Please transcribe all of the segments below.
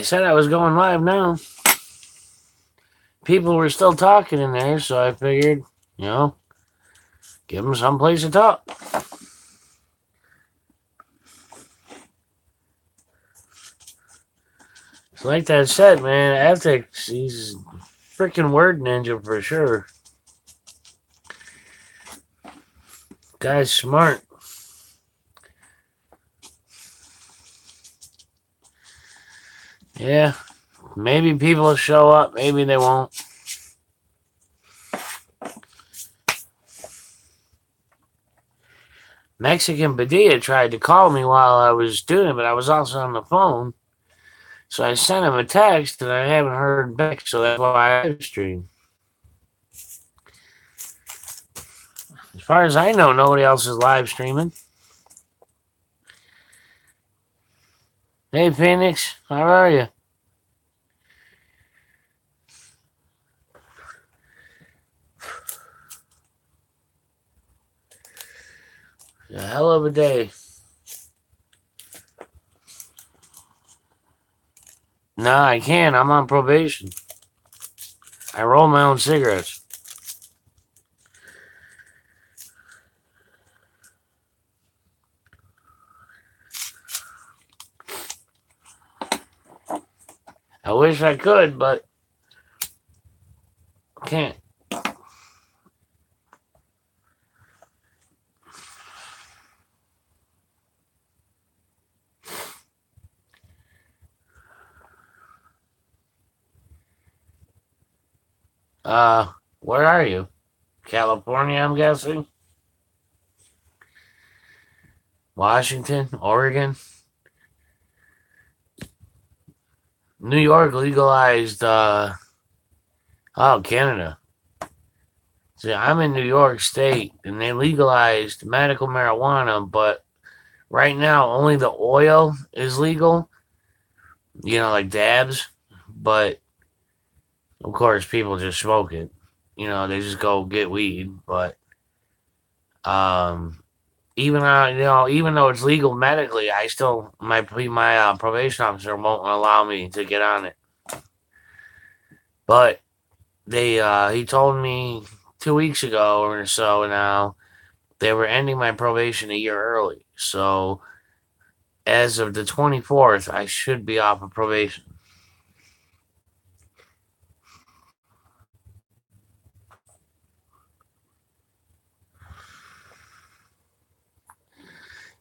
I said I was going live now. People were still talking in there, so I figured, give them someplace to talk. So like that said, man, Ethics, he's freaking word ninja for sure. Guy's smart. Yeah, maybe people will show up, maybe they won't. Mexican Padilla tried to call me while I was doing it, but I was also on the phone. So I sent him a text and I haven't heard back, so that's why I live stream. As far as I know, nobody else is live streaming. Hey, Phoenix, how are you? A hell of a day. No, I can't. I'm on probation. I roll my own cigarettes. I wish I could, but can't. Where are you? California, I'm guessing? Washington? Oregon? New York legalized, Canada. See, I'm in New York State, and they legalized medical marijuana, but right now only the oil is legal, like dabs, but of course people just smoke it. They just go get weed, but even even though it's legal medically, I still my probation officer won't allow me to get on it. But he told me 2 weeks ago or so now they were ending my probation a year early. So as of the 24th, I should be off of probation.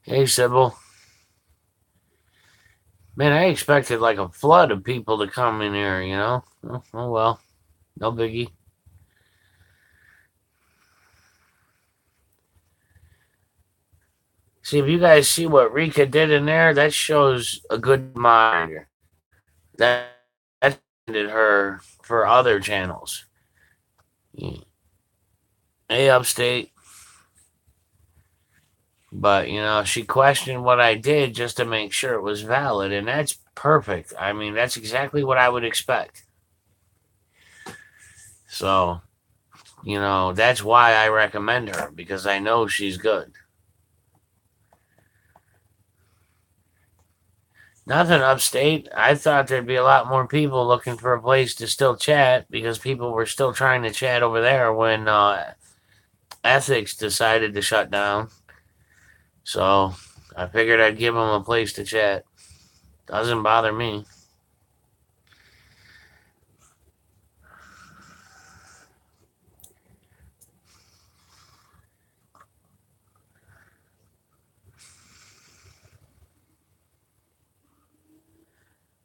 Hey, Sybil. Man, I expected like a flood of people to come in here, Oh, well, no biggie. See, if you guys see what Rika did in there, that shows a good mind. That did her for other channels. Hey, Upstate. But, she questioned what I did just to make sure it was valid, and that's perfect. I mean, that's exactly what I would expect. So, that's why I recommend her, because I know she's good. Nothing, Upstate. I thought there'd be a lot more people looking for a place to still chat, because people were still trying to chat over there when Ethics decided to shut down. So I figured I'd give them a place to chat. Doesn't bother me.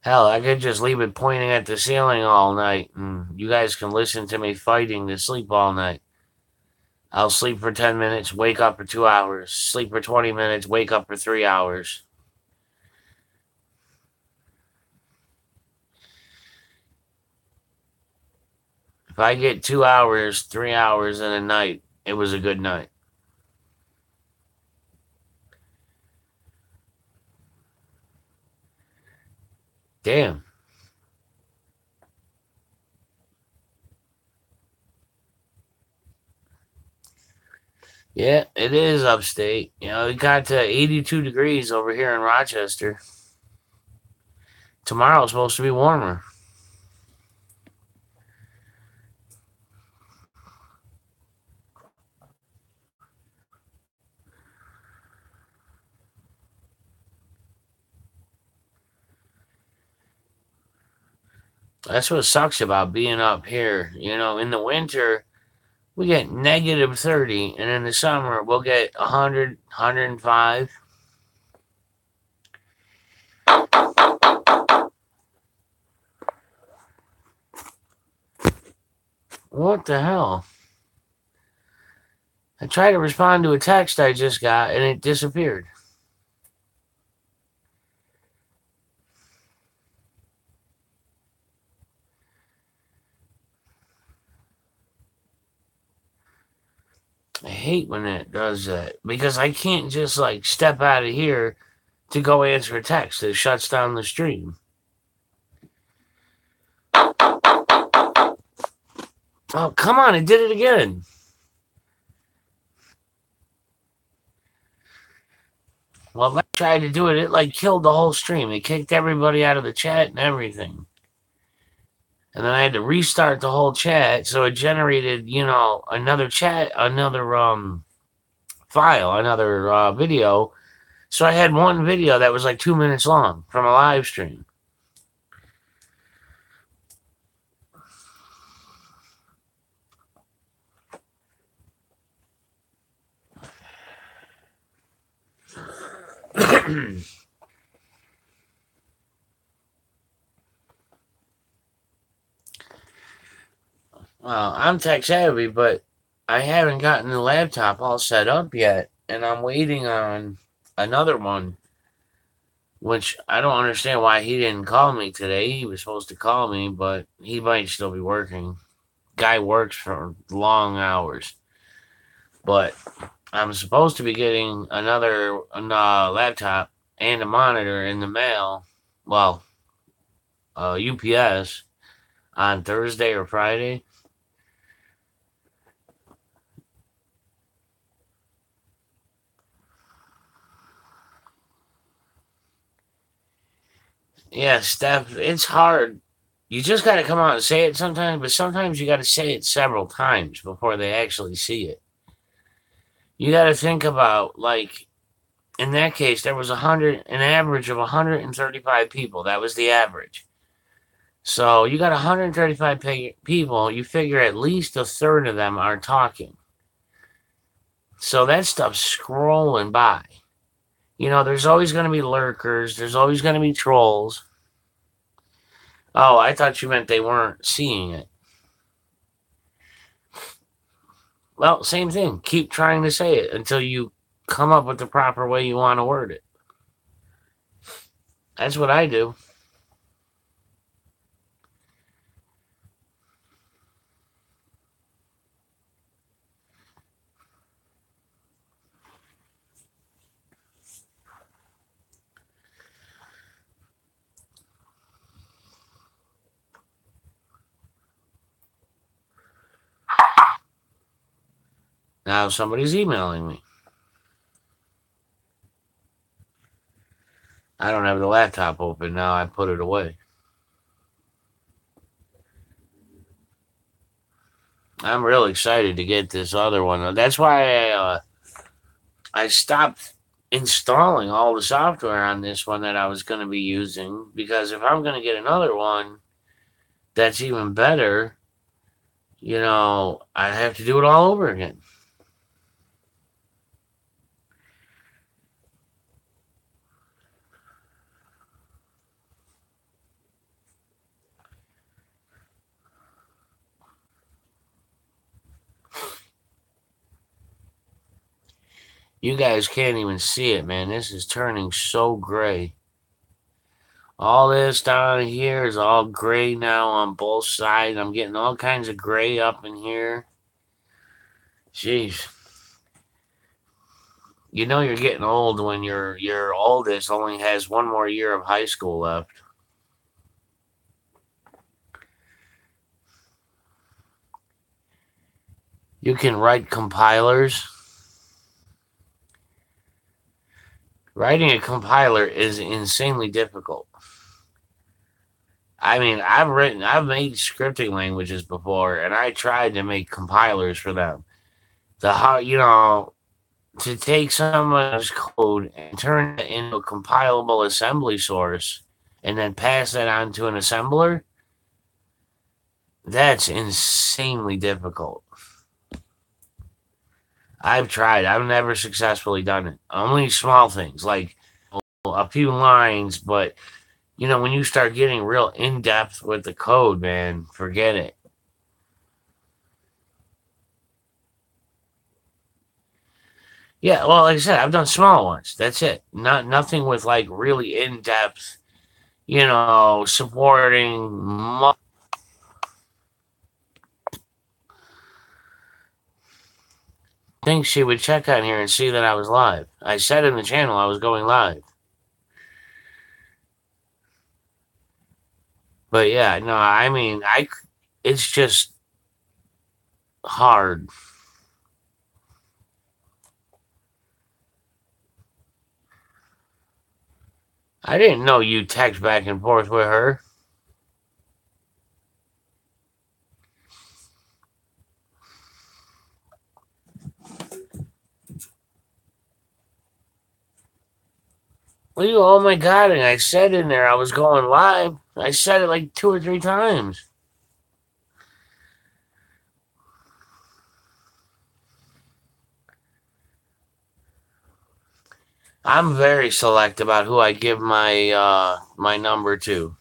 Hell, I could just leave it pointing at the ceiling all night, and you guys can listen to me fighting to sleep all night. I'll sleep for 10 minutes, wake up for 2 hours, sleep for 20 minutes, wake up for 3 hours. If I get 2 hours, 3 hours in a night, it was a good night. Damn. Yeah, it is upstate. It got to 82 degrees over here in Rochester. Tomorrow's supposed to be warmer. That's what sucks about being up here. You know, in the winter, we get negative 30, and in the summer, we'll get 100, 105. What the hell? I tried to respond to a text I just got, and it disappeared. I hate when it does that because I can't just like step out of here to go answer a text. It shuts down the stream. Oh, come on, it did it again. Well, I tried to do it. It like killed the whole stream. It kicked everybody out of the chat and everything. And then I had to restart the whole chat. So it generated, another chat, another file, another video. So I had one video that was like 2 minutes long from a live stream. Well, I'm tech savvy, but I haven't gotten the laptop all set up yet, and I'm waiting on another one, which I don't understand why he didn't call me today. He was supposed to call me, but he might still be working. Guy works for long hours, but I'm supposed to be getting another laptop and a monitor in the mail. Well, UPS on Thursday or Friday. Yeah, Steph, it's hard. You just got to come out and say it sometimes, but sometimes you got to say it several times before they actually see it. You got to think about, like, in that case, there was an average of 135 people. That was the average. So you got 135 people. You figure at least a third of them are talking. So that stuff's scrolling by. There's always going to be lurkers. There's always going to be trolls. Oh, I thought you meant they weren't seeing it. Well, same thing. Keep trying to say it until you come up with the proper way you want to word it. That's what I do. Now somebody's emailing me. I don't have the laptop open now. I put it away. I'm real excited to get this other one. That's why I stopped installing all the software on this one that I was going to be using, because if I'm going to get another one that's even better, I have to do it all over again. You guys can't even see it, man. This is turning so gray. All this down here is all gray now on both sides. I'm getting all kinds of gray up in here. Jeez. You're getting old when your oldest only has one more year of high school left. You can write compilers. Writing a compiler is insanely difficult. I mean, I've made scripting languages before, and I tried to make compilers for them. To take someone's code and turn it into a compilable assembly source, and then pass that on to an assembler, that's insanely difficult. I've tried. I've never successfully done it. Only small things like a few lines, but when you start getting real in depth with the code, man, forget it. Yeah, well, like I said, I've done small ones. That's it. Nothing with like really in depth, supporting. Think she would check on here and see that I was live. I said in the channel I was going live. But yeah, no, I mean, it's just hard. I didn't know you text back and forth with her. Well, oh my god, and I said in there I was going live. I said it like 2 or 3 times. I'm very select about who I give my number to.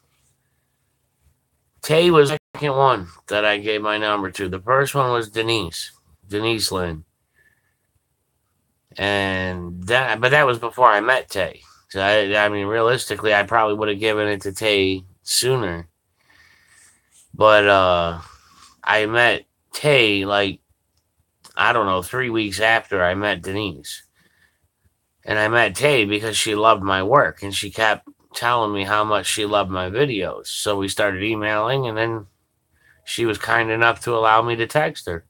Tay was the second one that I gave my number to. The first one was Denise Lynn. But that was before I met Tay. So I mean, realistically, I probably would have given it to Tay sooner. But I met Tay like, I don't know, 3 weeks after I met Denise. And I met Tay because she loved my work and she kept telling me how much she loved my videos. So we started emailing, and then she was kind enough to allow me to text her.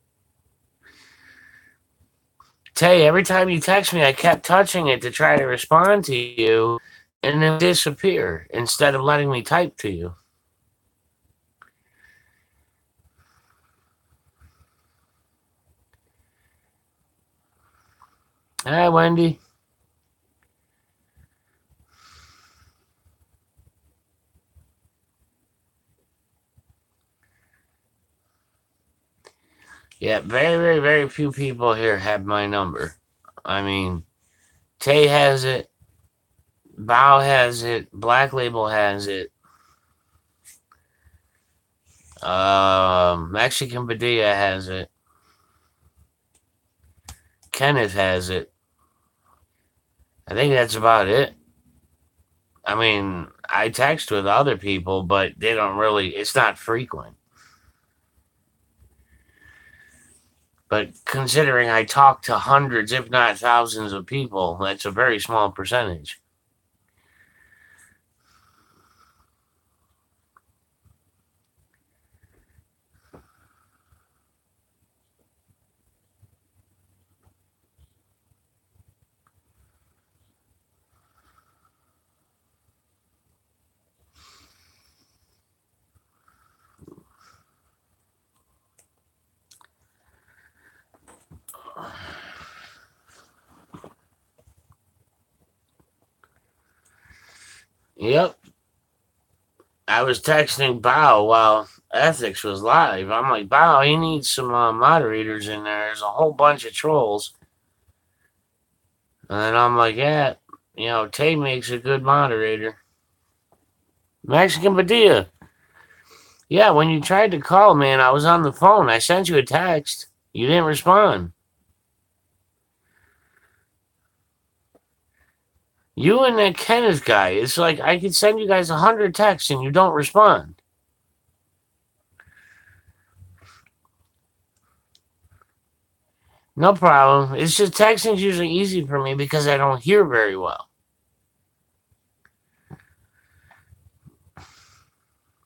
Tay, every time you text me, I kept touching it to try to respond to you, and then disappear instead of letting me type to you. Hi, Wendy. Yeah, very, very, very few people here have my number. I mean, Tay has it, Bao has it, Black Label has it, Mexican Padilla has it, Kenneth has it. I think that's about it. I mean, I text with other people, but they don't really, it's not frequent. But considering I talk to hundreds, if not thousands of people, that's a very small percentage. Yep. I was texting Bao while Ethics was live. I'm like, Bao, he needs some moderators in there. There's a whole bunch of trolls. And then I'm like, yeah, Tay makes a good moderator. Mexican Padilla. Yeah, when you tried to call, man, I was on the phone. I sent you a text. You didn't respond. You and that Kenneth guy, it's like I could send you guys 100 texts and you don't respond. No problem. It's just texting's usually easy for me because I don't hear very well.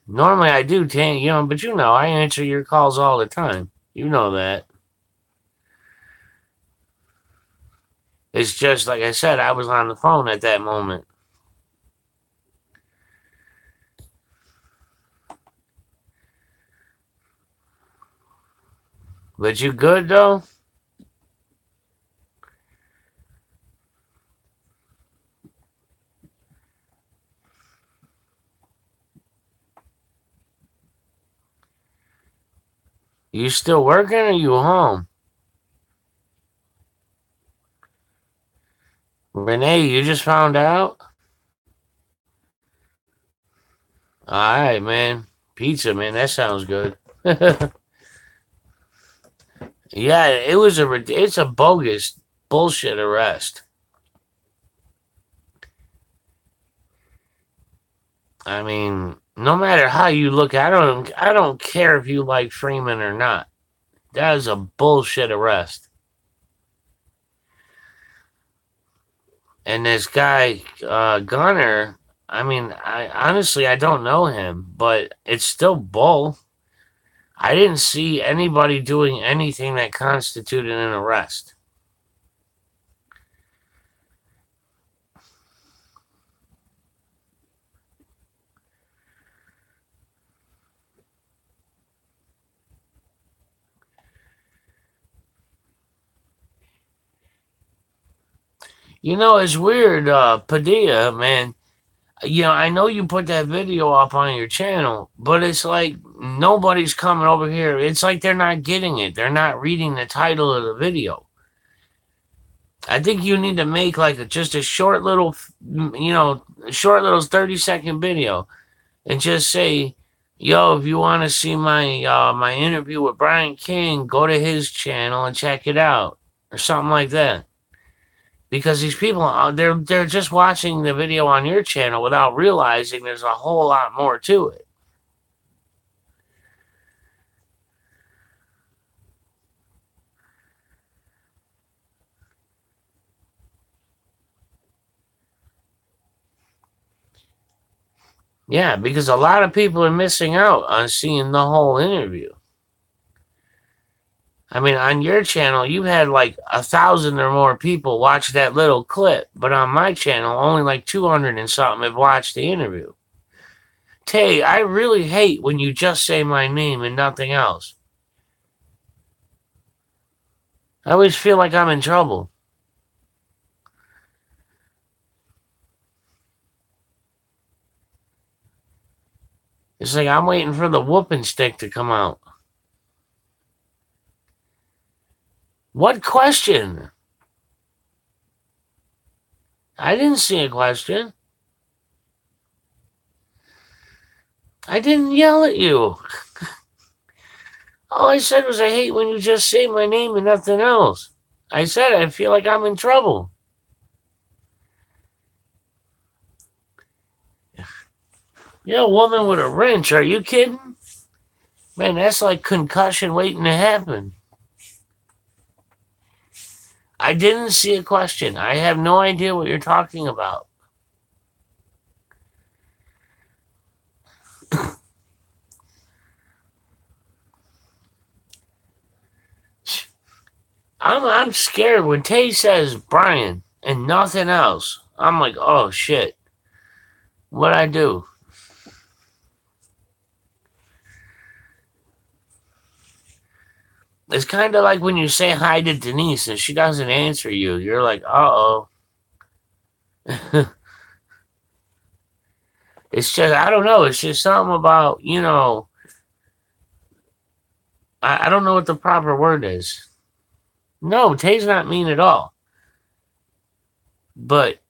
Normally I do, but I answer your calls all the time. You know that. It's just like I said, I was on the phone at that moment. But you good though? You still working or you home? Renee, you just found out? Alright, man. Pizza, man, that sounds good. Yeah, it's a bogus bullshit arrest. I mean, no matter how you look, I don't care if you like Freeman or not. That is a bullshit arrest. And this guy, Gunner, I mean, I honestly I don't know him, but it's still bull. I didn't see anybody doing anything that constituted an arrest. You know, it's weird, Padilla, man. I know you put that video up on your channel, but it's like nobody's coming over here. It's like they're not getting it. They're not reading the title of the video. I think you need to make like just a short little, short little 30-second video and just say, yo, if you want to see my interview with Brian King, go to his channel and check it out or something like that. Because these people, they're just watching the video on your channel without realizing there's a whole lot more to it. Yeah, because a lot of people are missing out on seeing the whole interview. I mean, on your channel, you had like 1,000 or more people watch that little clip, but on my channel, only like 200 and something have watched the interview. Tay, I really hate when you just say my name and nothing else. I always feel like I'm in trouble. It's like I'm waiting for the whooping stick to come out. What question? I didn't see a question. I didn't yell at you. All I said was I hate when you just say my name and nothing else. I said I feel like I'm in trouble. You're a woman with a wrench. Are you kidding? Man, that's like concussion waiting to happen. I didn't see a question. I have no idea what you're talking about. I'm scared when Tay says Brian and nothing else. I'm like, oh shit. What'd I do? It's kind of like when you say hi to Denise and she doesn't answer you. You're like, uh-oh. It's just, I don't know. It's just something about, I don't know what the proper word is. No, Tay's not mean at all. But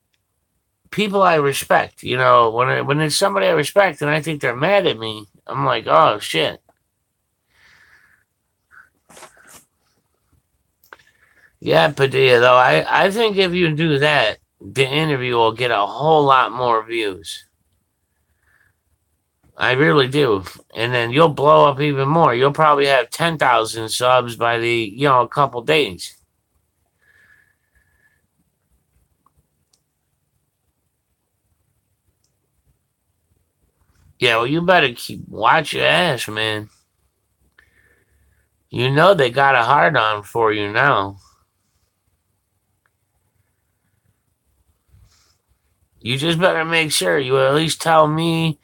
people I respect, when it's somebody I respect and I think they're mad at me, I'm like, oh shit. Yeah, Padilla, though, I think if you do that, the interview will get a whole lot more views. I really do. And then you'll blow up even more. You'll probably have 10,000 subs by a couple days. Yeah, well, you better watch your ass, man. You know they got a hard on for you now. You just better make sure you at least tell me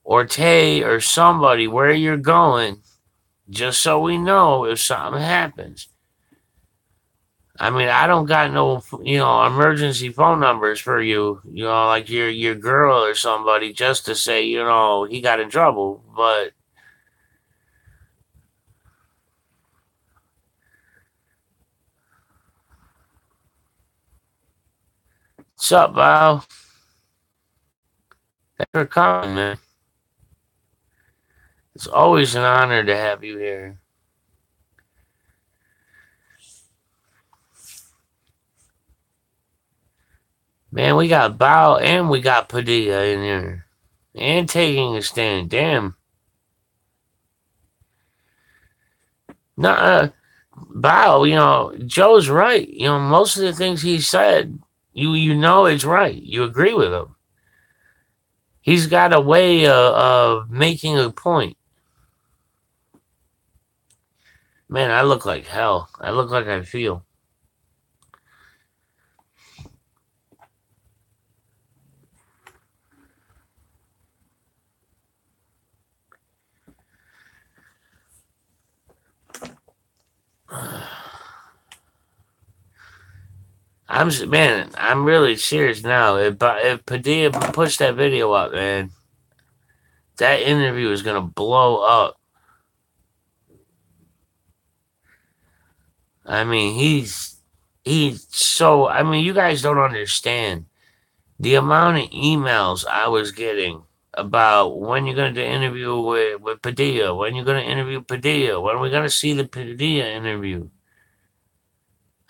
or Tay or somebody where you're going just so we know if something happens. I mean, I don't got no, emergency phone numbers for you, like your girl or somebody, just to say, he got in trouble. But what's up, Val? Thanks for coming, man. It's always an honor to have you here. Man, we got Bao and we got Padilla in here. And taking a stand. Damn. Nah, Bao, Joe's right. Most of the things he said, you know it's right. You agree with him. He's got a way of making a point. Man, I look like hell. I look like I feel. I'm really serious now. If Padilla pushed that video up, man, that interview is gonna blow up. I mean, he's so. I mean, you guys don't understand the amount of emails I was getting about when you're going to do interview with Padilla, when you're going to interview Padilla, when we're going to see the Padilla interview.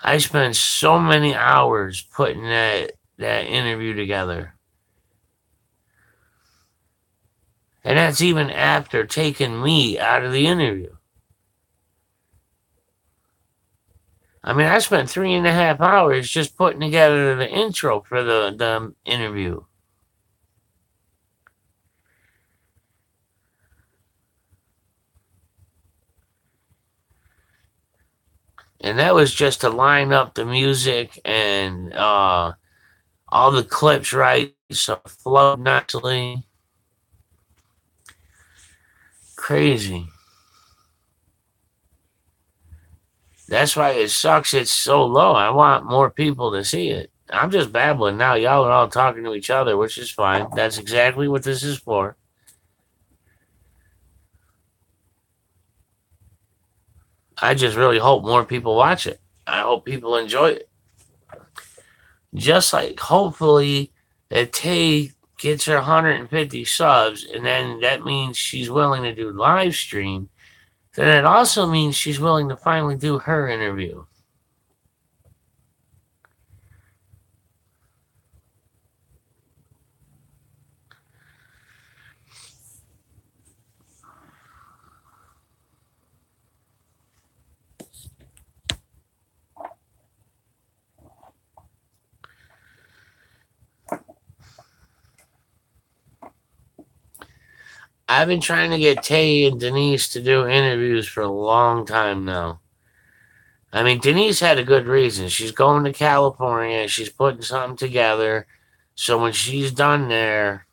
I spent so many hours putting that interview together. And that's even after taking me out of the interview. I mean, I spent 3.5 hours just putting together the intro for the interview. And that was just to line up the music and all the clips right, so flow naturally. Crazy. That's why it sucks it's so low. I want more people to see it. I'm just babbling now. Y'all are all talking to each other, which is fine. That's exactly what this is for. I just really hope more people watch it. I hope people enjoy it. Just like hopefully that Tay gets her 150 subs, and then that means she's willing to do live stream. Then it also means she's willing to finally do her interview. I've been trying to get Tay and Denise to do interviews for a long time now. I mean, Denise had a good reason. She's going to California. She's putting something together. So when she's done there,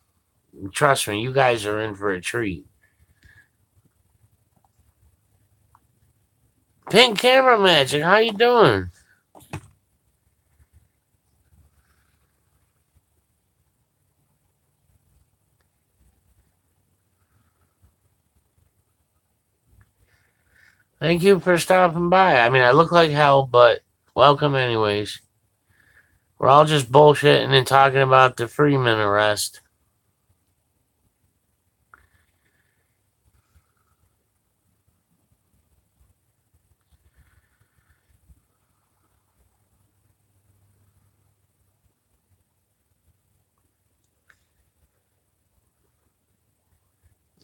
trust me, you guys are in for a treat. Pink Camera Magic, how you doing? Thank you for stopping by. I mean, I look like hell, but welcome anyways. We're all just bullshitting and talking about the Freeman arrest.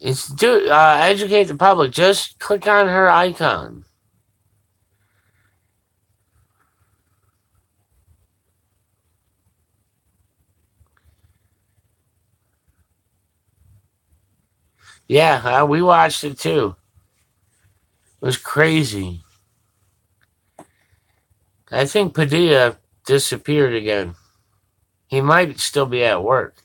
It's educate the public. Just click on her icon. Yeah, we watched it too. It was crazy. I think Padilla disappeared again. He might still be at work.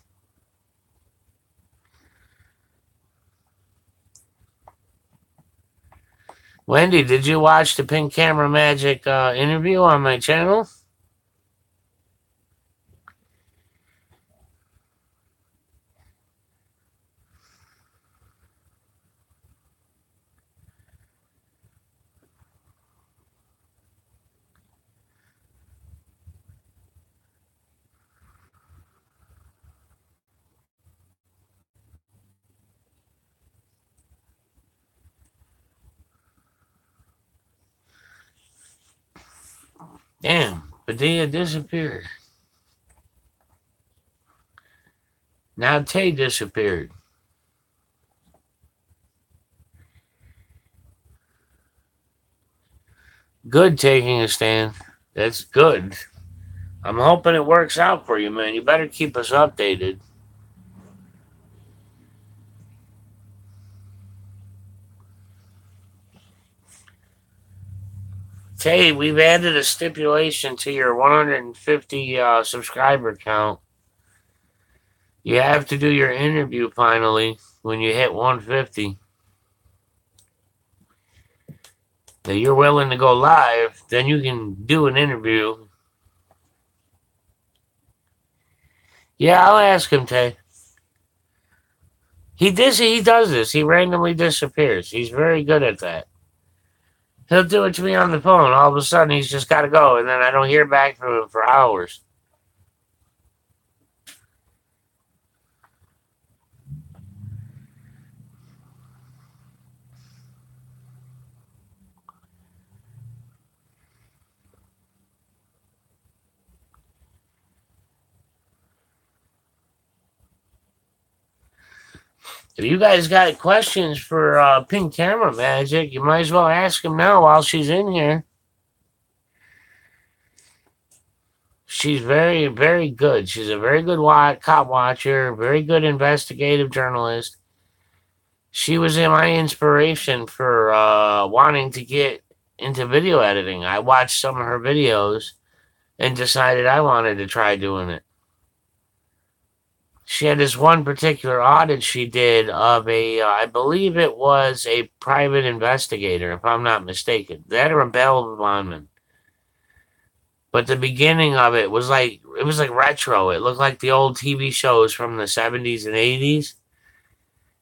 Wendy, did you watch the Pink Camera Magic interview on my channel? Damn, Padilla disappeared. Now Tay disappeared. Good taking a stand. That's good. I'm hoping it works out for you, man. You better keep us updated. Tay, we've added a stipulation to your 150 subscriber count. You have to do your interview finally when you hit 150. That you're willing to go live, then you can do an interview. Yeah, I'll ask him, Tay. He does this. He randomly disappears. He's very good at that. He'll do it to me on the phone. All of a sudden, he's just got to go, and then I don't hear back from him for hours. If you guys got questions for Pink Camera Magic, you might as well ask him now while she's in here. She's very, very good. She's a very good cop watcher, very good investigative journalist. She was my inspiration for wanting to get into video editing. I watched some of her videos and decided I wanted to try doing it. She had this one particular audit she did of I believe it was a private investigator, if I'm not mistaken. That or a bail bondman. But the beginning of it was like retro. It looked like the old TV shows from the 70s and 80s.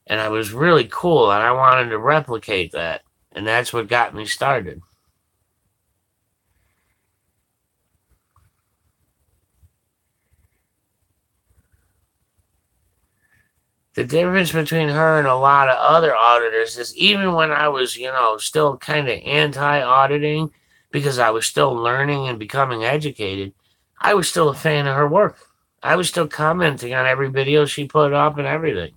And I was really cool, and I wanted to replicate that. And that's what got me started. The difference between her and a lot of other auditors is even when I was, still kind of anti-auditing because I was still learning and becoming educated, I was still a fan of her work. I was still commenting on every video she put up and everything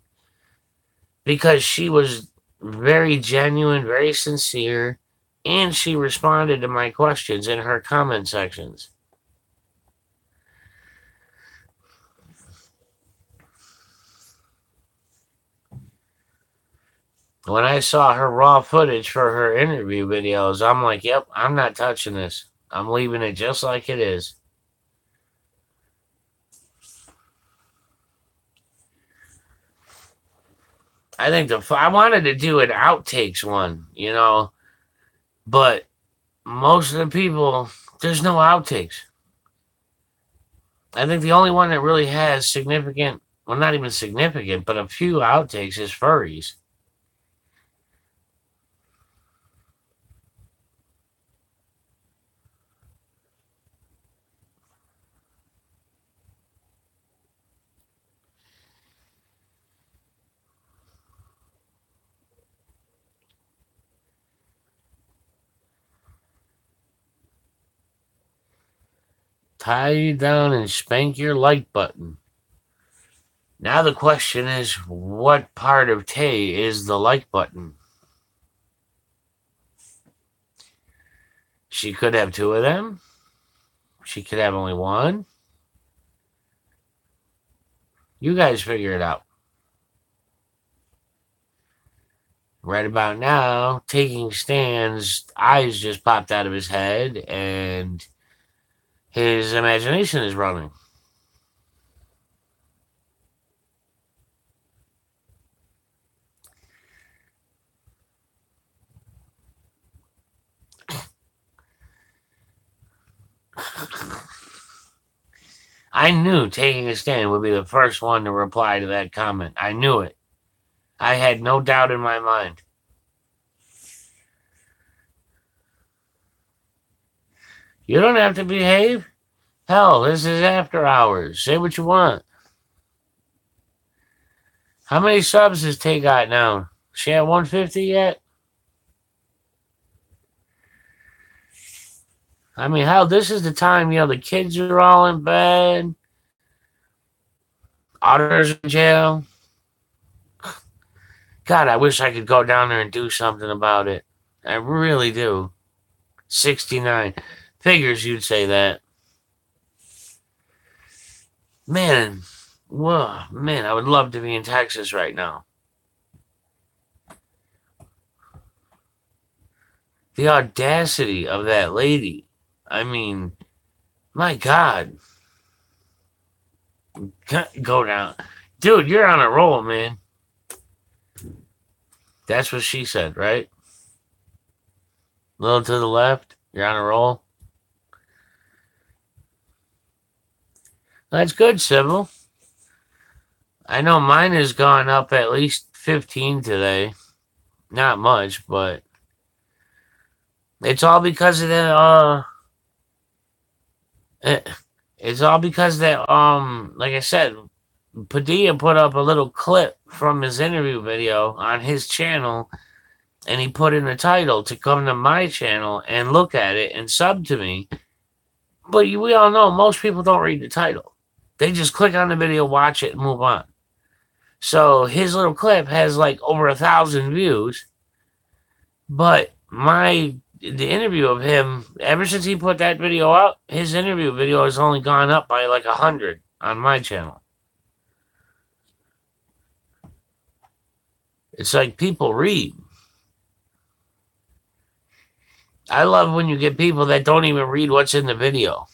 because she was very genuine, very sincere, and she responded to my questions in her comment sections. When I saw her raw footage for her interview videos, I'm like, yep, I'm not touching this. I'm leaving it just like it is. I think I wanted to do an outtakes one, but most of the people, there's no outtakes. I think the only one that really has significant, well, not even significant, but a few outtakes is furries. Tie you down and spank your like button. Now the question is, what part of Tay is the like button? She could have two of them. She could have only one. You guys figure it out. Right about now, taking stands, eyes just popped out of his head and his imagination is running. I knew Taking a Stand would be the first one to reply to that comment. I knew it. I had no doubt in my mind. You don't have to behave. Hell, this is after hours. Say what you want. How many subs has Tay got now? She at 150 yet? I mean, hell, this is the time, the kids are all in bed. Auditors in jail. God, I wish I could go down there and do something about it. I really do. 69. Figures you'd say that. Man, whoa, man, I would love to be in Texas right now. The audacity of that lady. I mean, my God. Go down. Dude, you're on a roll, man. That's what she said, right? A little to the left. You're on a roll. That's good, Sybil. I know mine has gone up at least 15 today. Not much, but it's all because of that, it's all because that, like I said, Padilla put up a little clip from his interview video on his channel, and he put in the title to come to my channel and look at it and sub to me. But we all know most people don't read the title. They just click on the video, watch it, and move on. So his little clip has like over 1,000 views. But the interview of him, ever since he put that video up, his interview video has only gone up by like 100 on my channel. It's like people read. I love when you get people that don't even read what's in the video.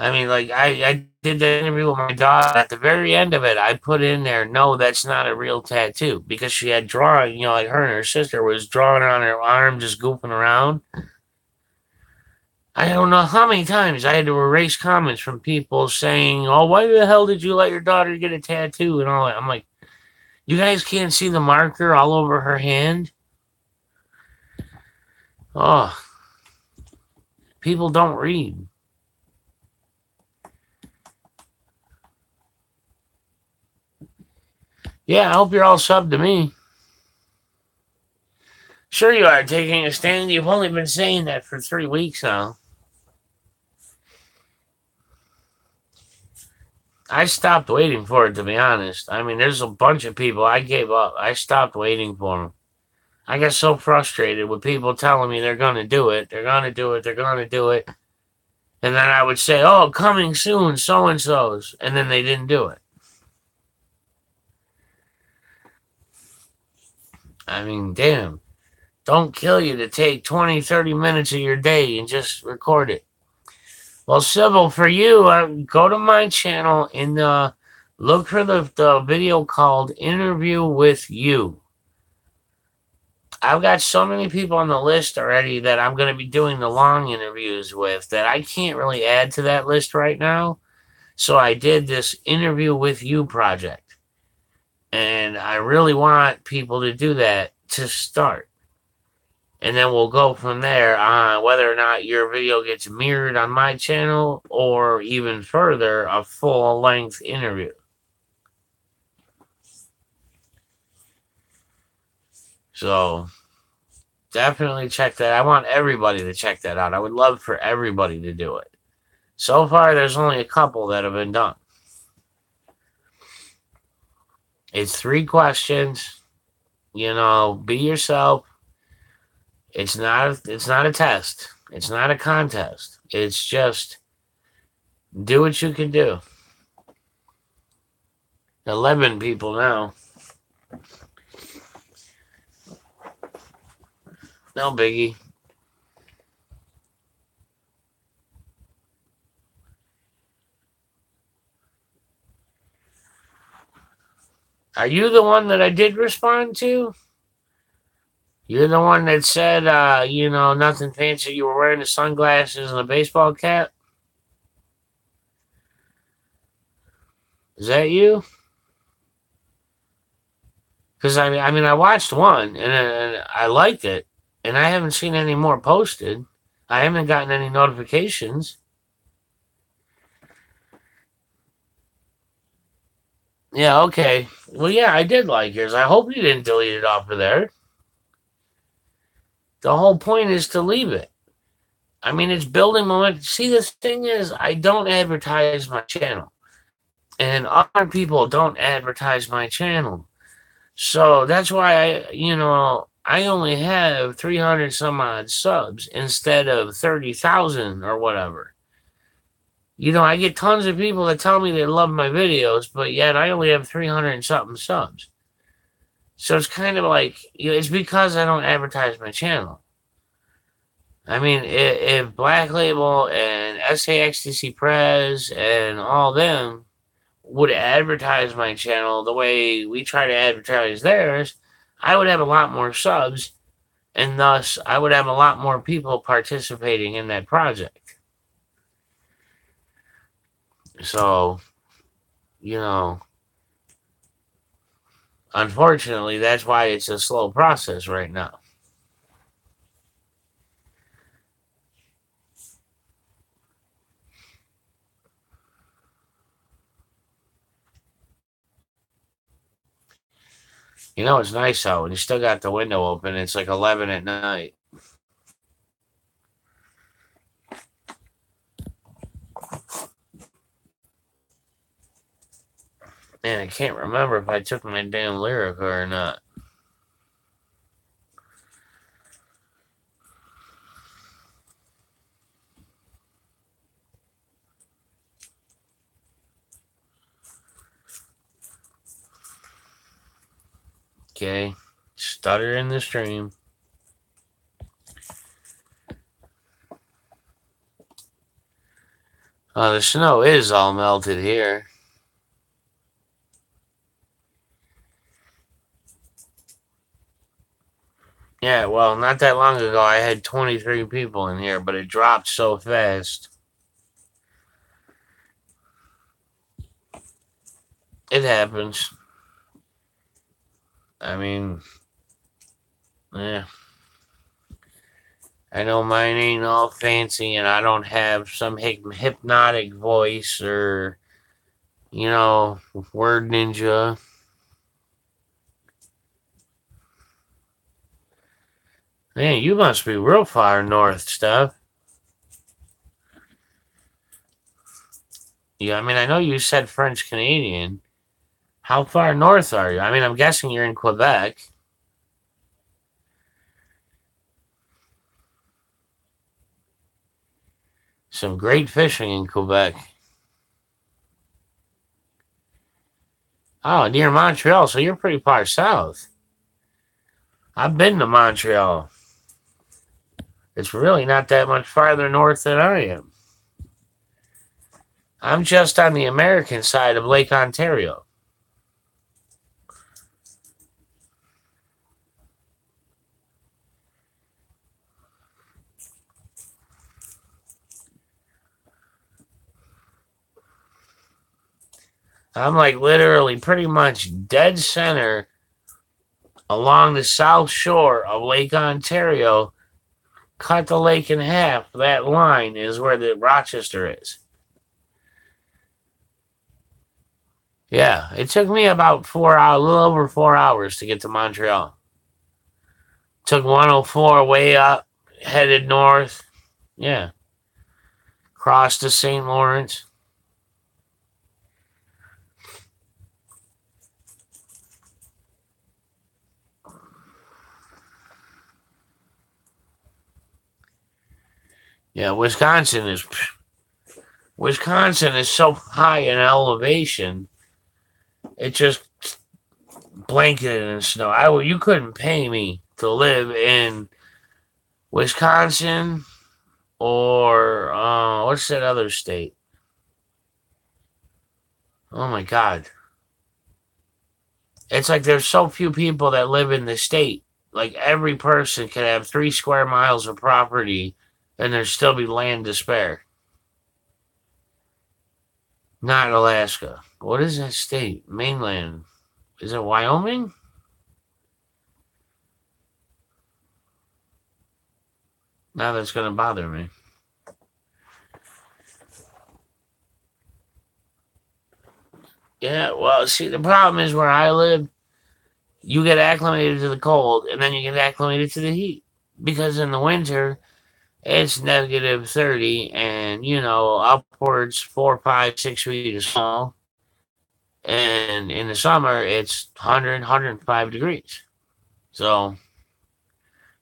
I mean, like, I did the interview with my daughter. At the very end of it, I put in there, no, that's not a real tattoo. Because she had drawing, like her and her sister was drawing on her arm, just goofing around. I don't know how many times I had to erase comments from people saying, oh, why the hell did you let your daughter get a tattoo and all that? I'm like, you guys can't see the marker all over her hand? Oh, people don't read. Yeah, I hope you're all subbed to me. Sure you are taking a stand. You've only been saying that for 3 weeks now. I stopped waiting for it, to be honest. I mean, there's a bunch of people. I gave up. I stopped waiting for them. I got so frustrated with people telling me they're going to do it. They're going to do it. They're going to do it. And then I would say, oh, coming soon, so-and-so's. And then they didn't do it. I mean, damn. Don't kill you to take 20, 30 minutes of your day and just record it. Well, Sybil, for you, go to my channel and look for the video called Interview with You. I've got so many people on the list already that I'm going to be doing the long interviews with that I can't really add to that list right now. So I did this Interview with You project. And I really want people to do that to start. And then we'll go from there on whether or not your video gets mirrored on my channel or even further, a full-length interview. So definitely check that. I want everybody to check that out. I would love for everybody to do it. So far, there's only a couple that have been done. It's 3 questions. Be yourself. It's not a test. It's not a contest. It's just do what you can do. 11 people now. No biggie. Are you the one that I did respond to? You're the one that said, nothing fancy. You were wearing the sunglasses and a baseball cap? Is that you? Because I mean, I watched one and I liked it, and I haven't seen any more posted. I haven't gotten any notifications. Yeah, okay. Well, yeah, I did like yours. I hope you didn't delete it off of there. The whole point is to leave it. I mean, it's building momentum. See, the thing is, I don't advertise my channel, and other people don't advertise my channel. So that's why I only have 300 some odd subs instead of 30,000 or whatever. I get tons of people that tell me they love my videos, but yet I only have 300 and something subs. So it's kind of like, it's because I don't advertise my channel. I mean, if Black Label and SAXTC Prez and all them would advertise my channel the way we try to advertise theirs, I would have a lot more subs, and thus I would have a lot more people participating in that project. So, you know, unfortunately, that's why it's a slow process right now. It's nice out and you still got the window open. It's like 11 at night. Man, I can't remember if I took my damn Lyrica or not. Okay. Stutter in the stream. The snow is all melted here. Yeah, well, not that long ago, I had 23 people in here, but it dropped so fast. It happens. I mean, yeah. I know mine ain't all fancy, and I don't have some hypnotic voice or, word ninja. Man, you must be real far north, Steph. Yeah, I mean, I know you said French Canadian. How far north are you? I mean, I'm guessing you're in Quebec. Some great fishing in Quebec. Oh, near Montreal, so you're pretty far south. I've been to Montreal. It's really not that much farther north than I am. I'm just on the American side of Lake Ontario. I'm like literally pretty much dead center along the south shore of Lake Ontario. Cut the lake in half. That line is where the Rochester is. Yeah, it took me about 4 hours, a little over 4 hours to get to Montreal. Took 104 way up, headed north. Yeah. Crossed to St. Lawrence. Yeah, Wisconsin is so high in elevation. It just blanketed in snow. You couldn't pay me to live in Wisconsin or what's that other state? Oh my God. It's like there's so few people that live in the state. Like every person can have 3 square miles of property and there still be land to spare. Not Alaska. What is that state? Mainland. Is it Wyoming? Now that's going to bother me. Yeah, well, see, the problem is where I live, you get acclimated to the cold and then you get acclimated to the heat. Because in the winter, it's negative 30 and, upwards 4, 5, 6 feet of snow. And in the summer, it's 100, 105 degrees. So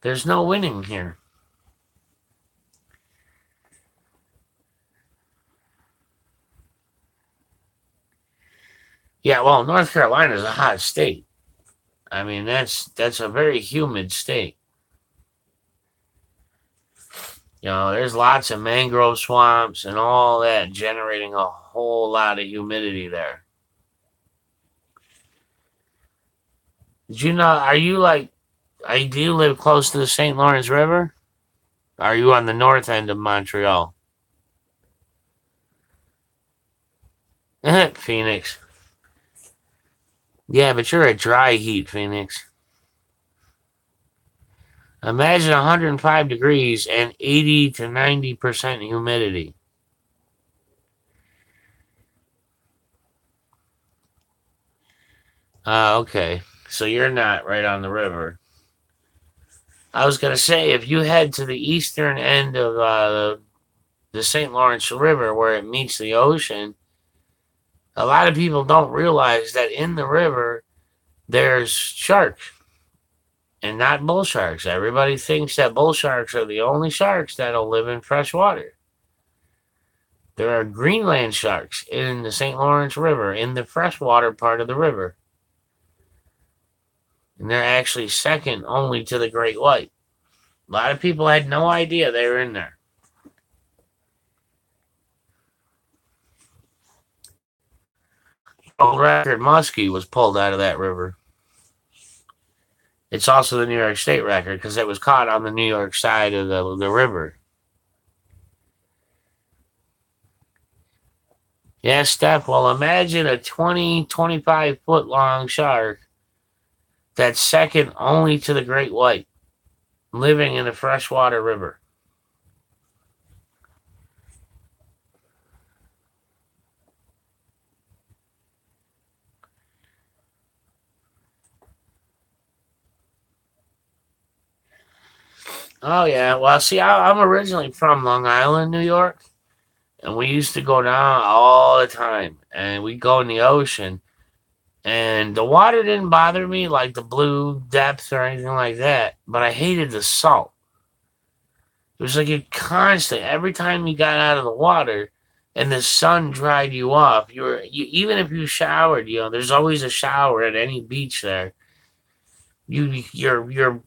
there's no winning here. Yeah, well, North Carolina is a hot state. I mean, that's a very humid state. There's lots of mangrove swamps and all that generating a whole lot of humidity there. Did you know? Are you like? Do you live close to the St. Lawrence River? Are you on the north end of Montreal? Phoenix. Yeah, but you're a dry heat, Phoenix. Imagine 105 degrees and 80 to 90% humidity. Okay. So you're not right on the river. I was going to say, if you head to the eastern end of the St. Lawrence River where it meets the ocean, a lot of people don't realize that in the river there's sharks and not bull sharks. Everybody thinks that bull sharks are the only sharks that'll live in fresh water. There are Greenland sharks in the St. Lawrence River, in the freshwater part of the river. And they're actually second only to the great white. A lot of people had no idea they were in there. Old record muskie was pulled out of that river. It's also the New York State record because it was caught on the New York side of the river. Yeah, Steph, well, imagine a 20, 25-foot long shark that's second only to the great white living in a freshwater river. Oh, yeah. Well, see, I'm originally from Long Island, New York, and we used to go down all the time, and we'd go in the ocean, and the water didn't bother me like the blue depth or anything like that, but I hated the salt. It was like a constant, every time you got out of the water and the sun dried you off, even if you showered, there's always a shower at any beach there. Your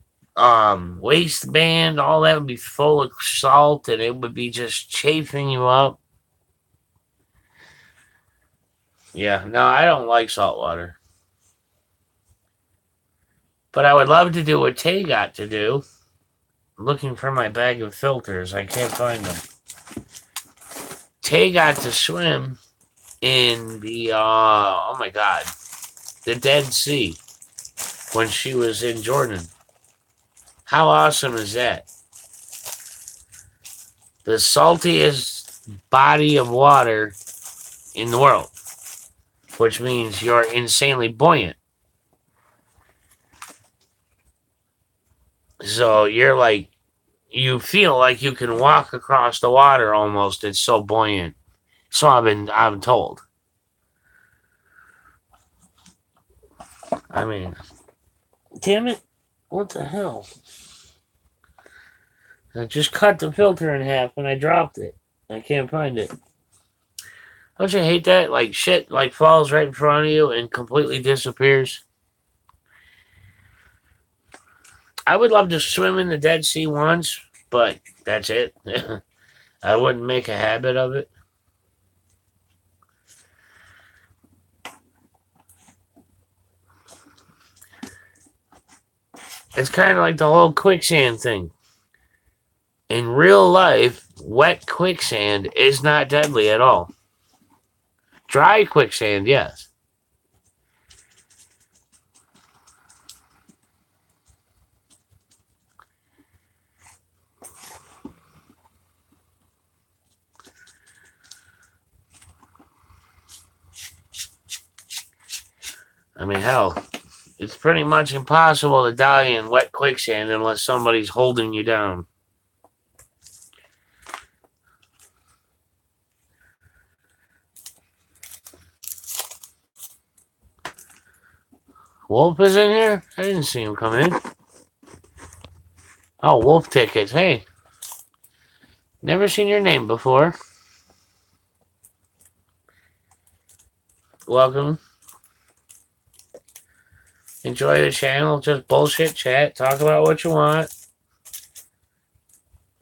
waistband, all that would be full of salt and it would be just chafing you up. Yeah, no, I don't like salt water. But I would love to do what Tay got to do. I'm looking for my bag of filters. I can't find them. Tay got to swim in the oh my god, the Dead Sea when she was in Jordan. How awesome is that? The saltiest body of water in the world, which means you're insanely buoyant. So you feel like you can walk across the water almost. It's so buoyant. So I've been told. I mean, damn it. What the hell? I just cut the filter in half and I dropped it. I can't find it. Don't you hate that? Like shit falls right in front of you and completely disappears. I would love to swim in the Dead Sea once, but that's it. I wouldn't make a habit of it. It's kind of like the whole quicksand thing. In real life, wet quicksand is not deadly at all. Dry quicksand, yes. I mean, hell, it's pretty much impossible to die in wet quicksand unless somebody's holding you down. Wolf is in here? I didn't see him come in. Oh, Wolf tickets. Hey. Never seen your name before. Welcome. Enjoy the channel. Just bullshit chat. Talk about what you want.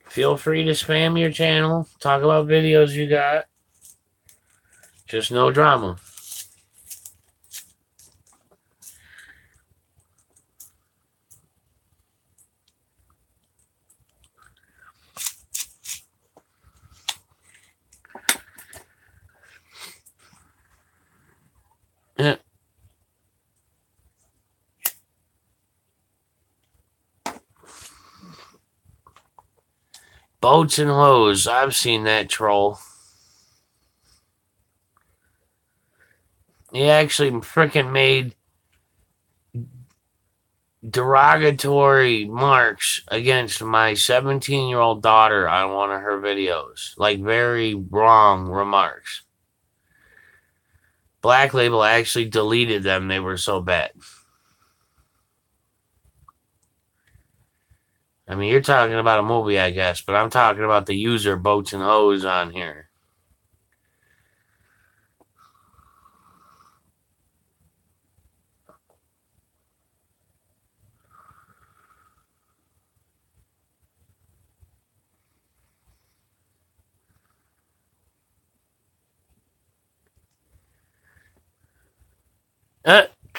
Feel free to spam your channel. Talk about videos you got. Just no drama. Yeah. Boats and Hoes. I've seen that troll. He actually freaking made derogatory marks against my 17-year-old daughter on one of her videos. Like, very wrong remarks. Black Label actually deleted them. They were so bad. I mean, you're talking about a movie, I guess, but I'm talking about the user Boats and Hoes on here.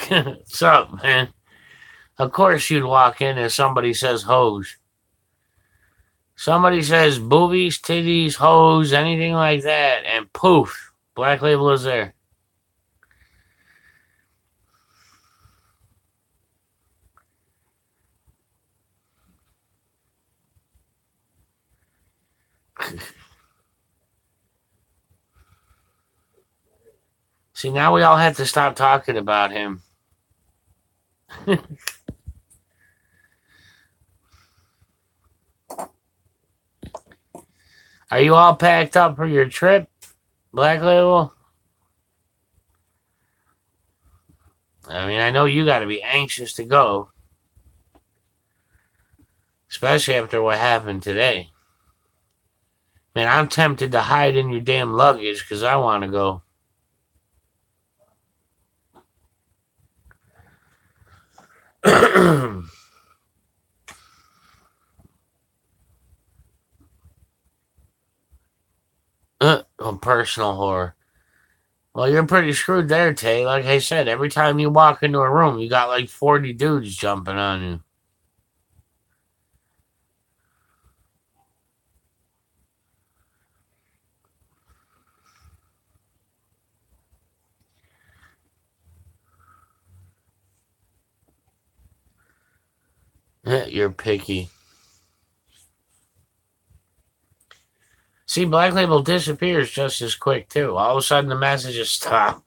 What's up, man? Of course you'd walk in and somebody says hose. Somebody says boobies, titties, hose, anything like that, and poof, Black Label is there. See, now we all have to stop talking about him. Are you all packed up for your trip, Black Label? I mean, I know you got to be anxious to go, especially after what happened today. Man, I'm tempted to hide in your damn luggage because I want to go. Personal horror. Well, you're pretty screwed there, Tay. Like I said, every time you walk into a room, you got like 40 dudes jumping on you. You're picky. See, Black Label disappears just as quick, too. All of a sudden, the messages stop.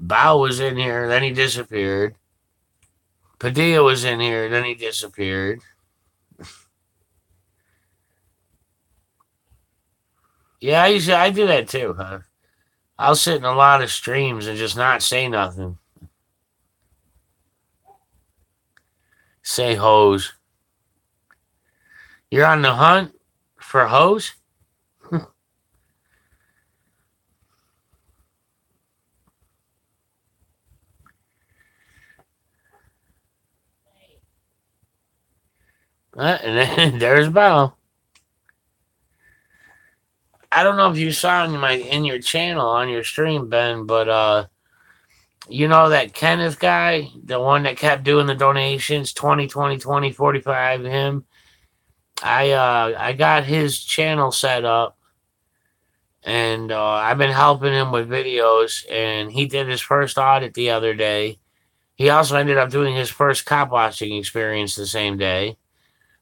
Bao was in here, then he disappeared. Padilla was in here, then he disappeared. Yeah, I do that too, huh? I'll sit in a lot of streams and just not say nothing. Say hoes. You're on the hunt for hoes? And then there's Bao. I don't know if you saw in your channel on your stream, Ben, but You know that Kenneth guy, the one that kept doing the donations, 20, 20, 20, 45. Him. I got his channel set up, and I've been helping him with videos. And he did his first audit the other day. He also ended up doing his first cop watching experience the same day.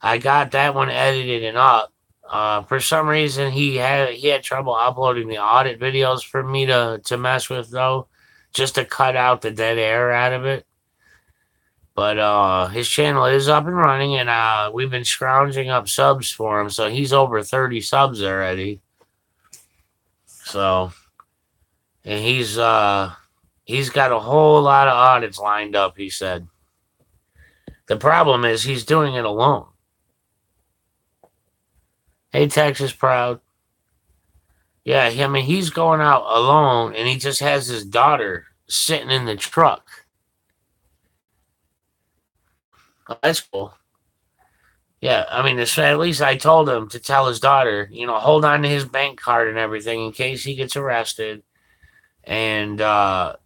I got that one edited and up. For some reason, he had trouble uploading the audit videos for me to mess with though, just to cut out the dead air out of it. But his channel is up and running, and we've been scrounging up subs for him. So he's over 30 subs already. So, and he's got a whole lot of audits lined up. He said the problem is he's doing it alone. Hey, Texas Proud. Yeah, I mean, he's going out alone, and he just has his daughter sitting in the truck. Oh, that's cool. Yeah, I mean, at least I told him to tell his daughter, hold on to his bank card and everything in case he gets arrested. And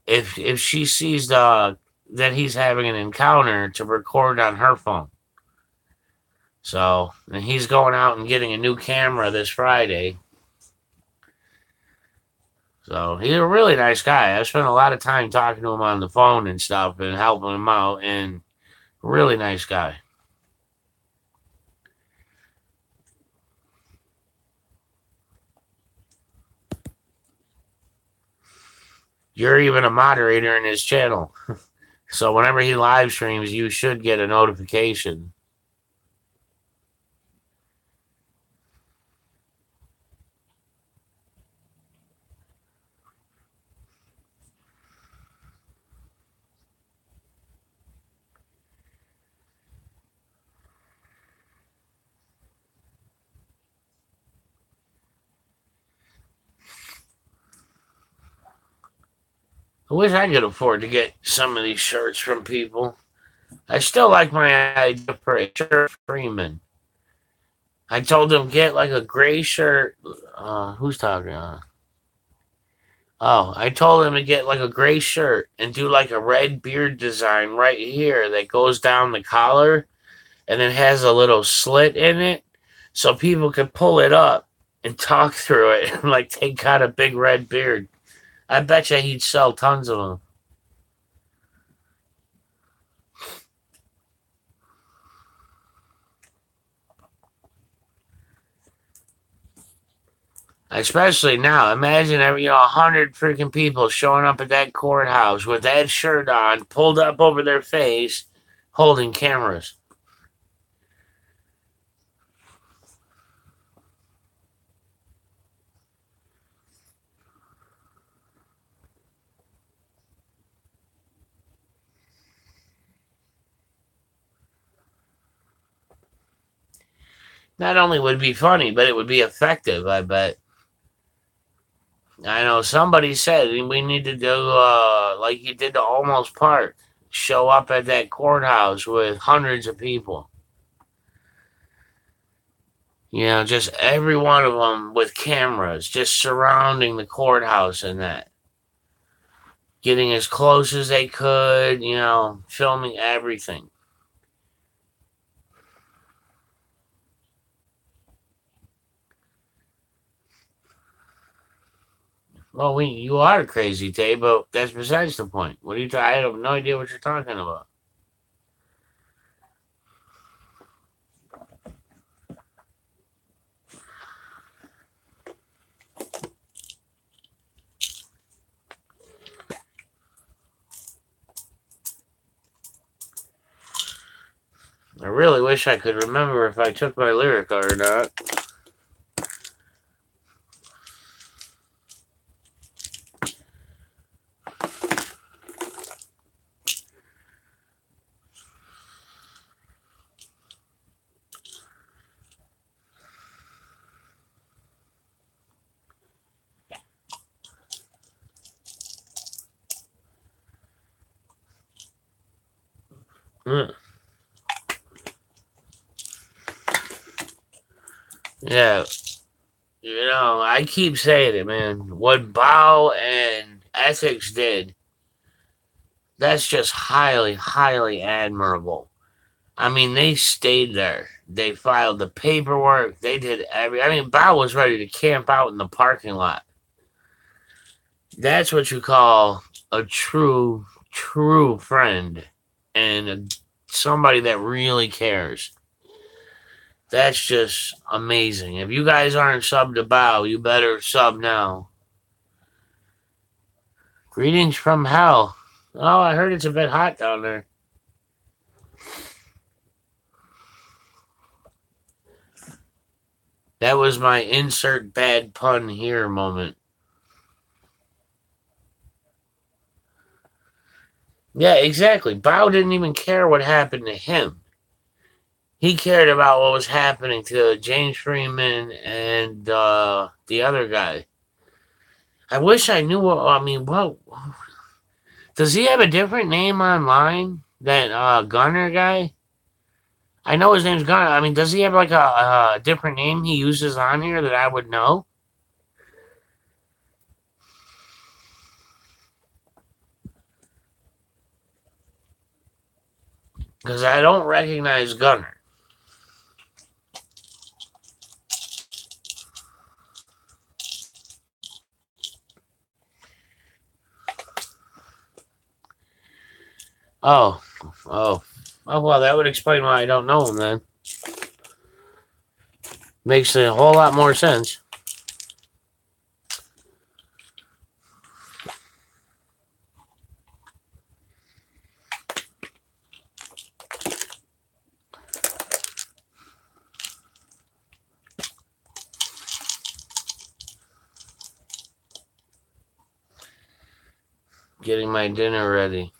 if she sees that he's having an encounter, to record on her phone. So, and he's going out and getting a new camera this Friday. So he's a really nice guy. I've spent a lot of time talking to him on the phone and stuff and helping him out, and really nice guy. You're even a moderator in his channel. So whenever he live streams, you should get a notification. I wish I could afford to get some of these shirts from people. I still like my idea for a shirt Freeman. I told him get like a gray shirt. Who's talking? I told him to get like a gray shirt and do like a red beard design right here that goes down the collar and then has a little slit in it so people can pull it up and talk through it and like take out a big red beard. I bet you he'd sell tons of them. Especially now, imagine 100 freaking people showing up at that courthouse with that shirt on, pulled up over their face, holding cameras. Not only would it be funny, but it would be effective, I bet. I know somebody said we need to do like you did to Almost Park. Show up at that courthouse with hundreds of people. Just every one of them with cameras just surrounding the courthouse and that. Getting as close as they could, filming everything. Well, you are crazy, Tay, but that's besides the point. What are you I have no idea what you're talking about. I really wish I could remember if I took my Lyrica or not. Yeah, I keep saying it, man. What Bao and Ethics did That's just highly, highly admirable. I mean, they stayed there. They filed the paperwork. They did I mean, Bao was ready to camp out in the parking lot. That's what you call a true, true friend and somebody that really cares. That's just amazing. If you guys aren't subbed to Bao, you better sub now. Greetings from hell. Oh, I heard it's a bit hot down there. That was my insert bad pun here moment. Yeah, exactly. Bao didn't even care what happened to him. He cared about what was happening to James Freeman and the other guy. I wish I knew what. I mean, what does he have a different name online than Gunner guy? I know his name's Gunner. I mean, does he have like a different name he uses on here that I would know? Because I don't recognize Gunner. Oh, oh, oh. Well, that would explain why I don't know him then. Makes a whole lot more sense. Getting my dinner ready.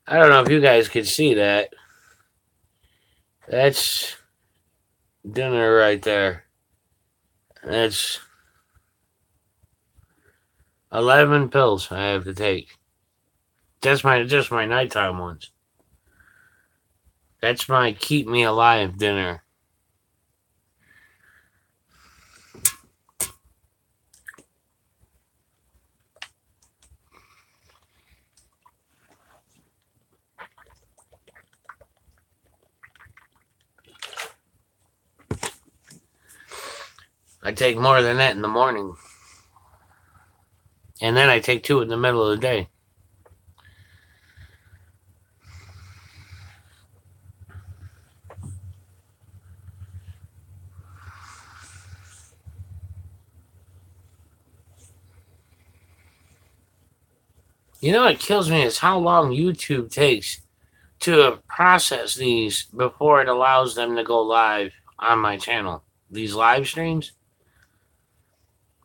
I don't know if you guys could see that. That's dinner right there. That's 11 pills I have to take. That's just my nighttime ones. That's my keep me alive dinner. I take more than that in the morning. And then I take 2 in the middle of the day. You know what kills me is how long YouTube takes to process these before it allows them to go live on my channel. These live streams.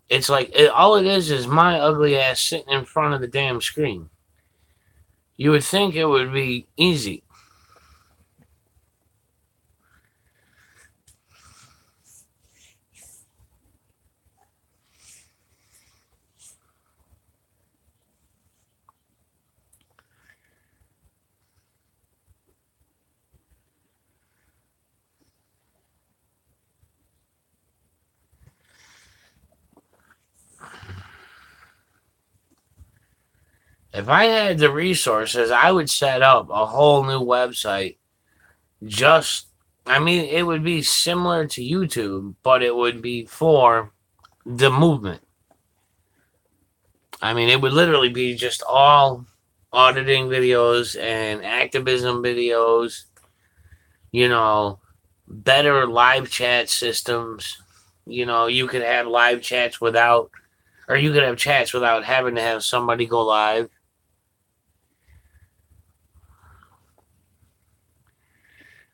It's like all it is my ugly ass sitting in front of the damn screen. You would think it would be easy. If I had the resources, I would set up a whole new website. I mean, it would be similar to YouTube, but it would be for the movement. I mean, it would literally be just all auditing videos and activism videos, better live chat systems. You could have live chats without, or you could have chats without having to have somebody go live.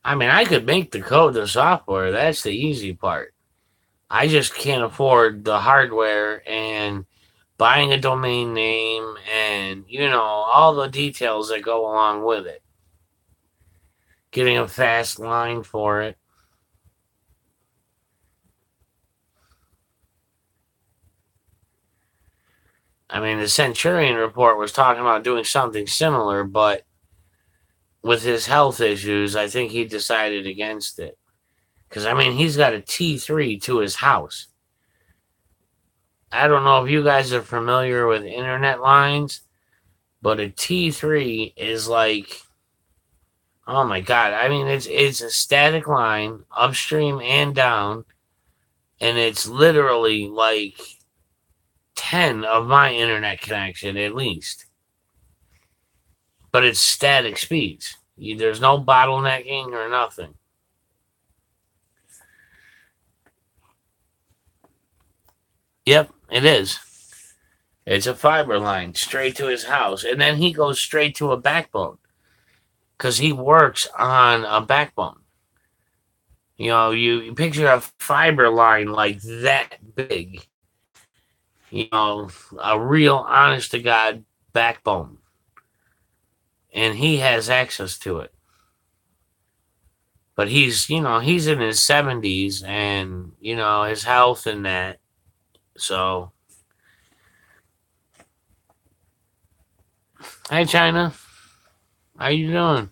I mean, I could make the code, the software. That's the easy part. I just can't afford the hardware and buying a domain name and, all the details that go along with it. Getting a fast line for it. I mean, the Centurion report was talking about doing something similar, but with his health issues, I think he decided against it. Because, I mean, he's got a T3 to his house. I don't know if you guys are familiar with internet lines, but a T3 is like, oh my God. I mean, it's a static line upstream and down, and it's literally like 10 of my internet connection at least. But it's static speeds. There's no bottlenecking or nothing. Yep, it is. It's a fiber line straight to his house. And then he goes straight to a backbone because he works on a backbone. You picture a fiber line like that big, a real honest to God backbone. And he has access to it. But he's in his 70s and, his health and that. So, hi, China. How you doing?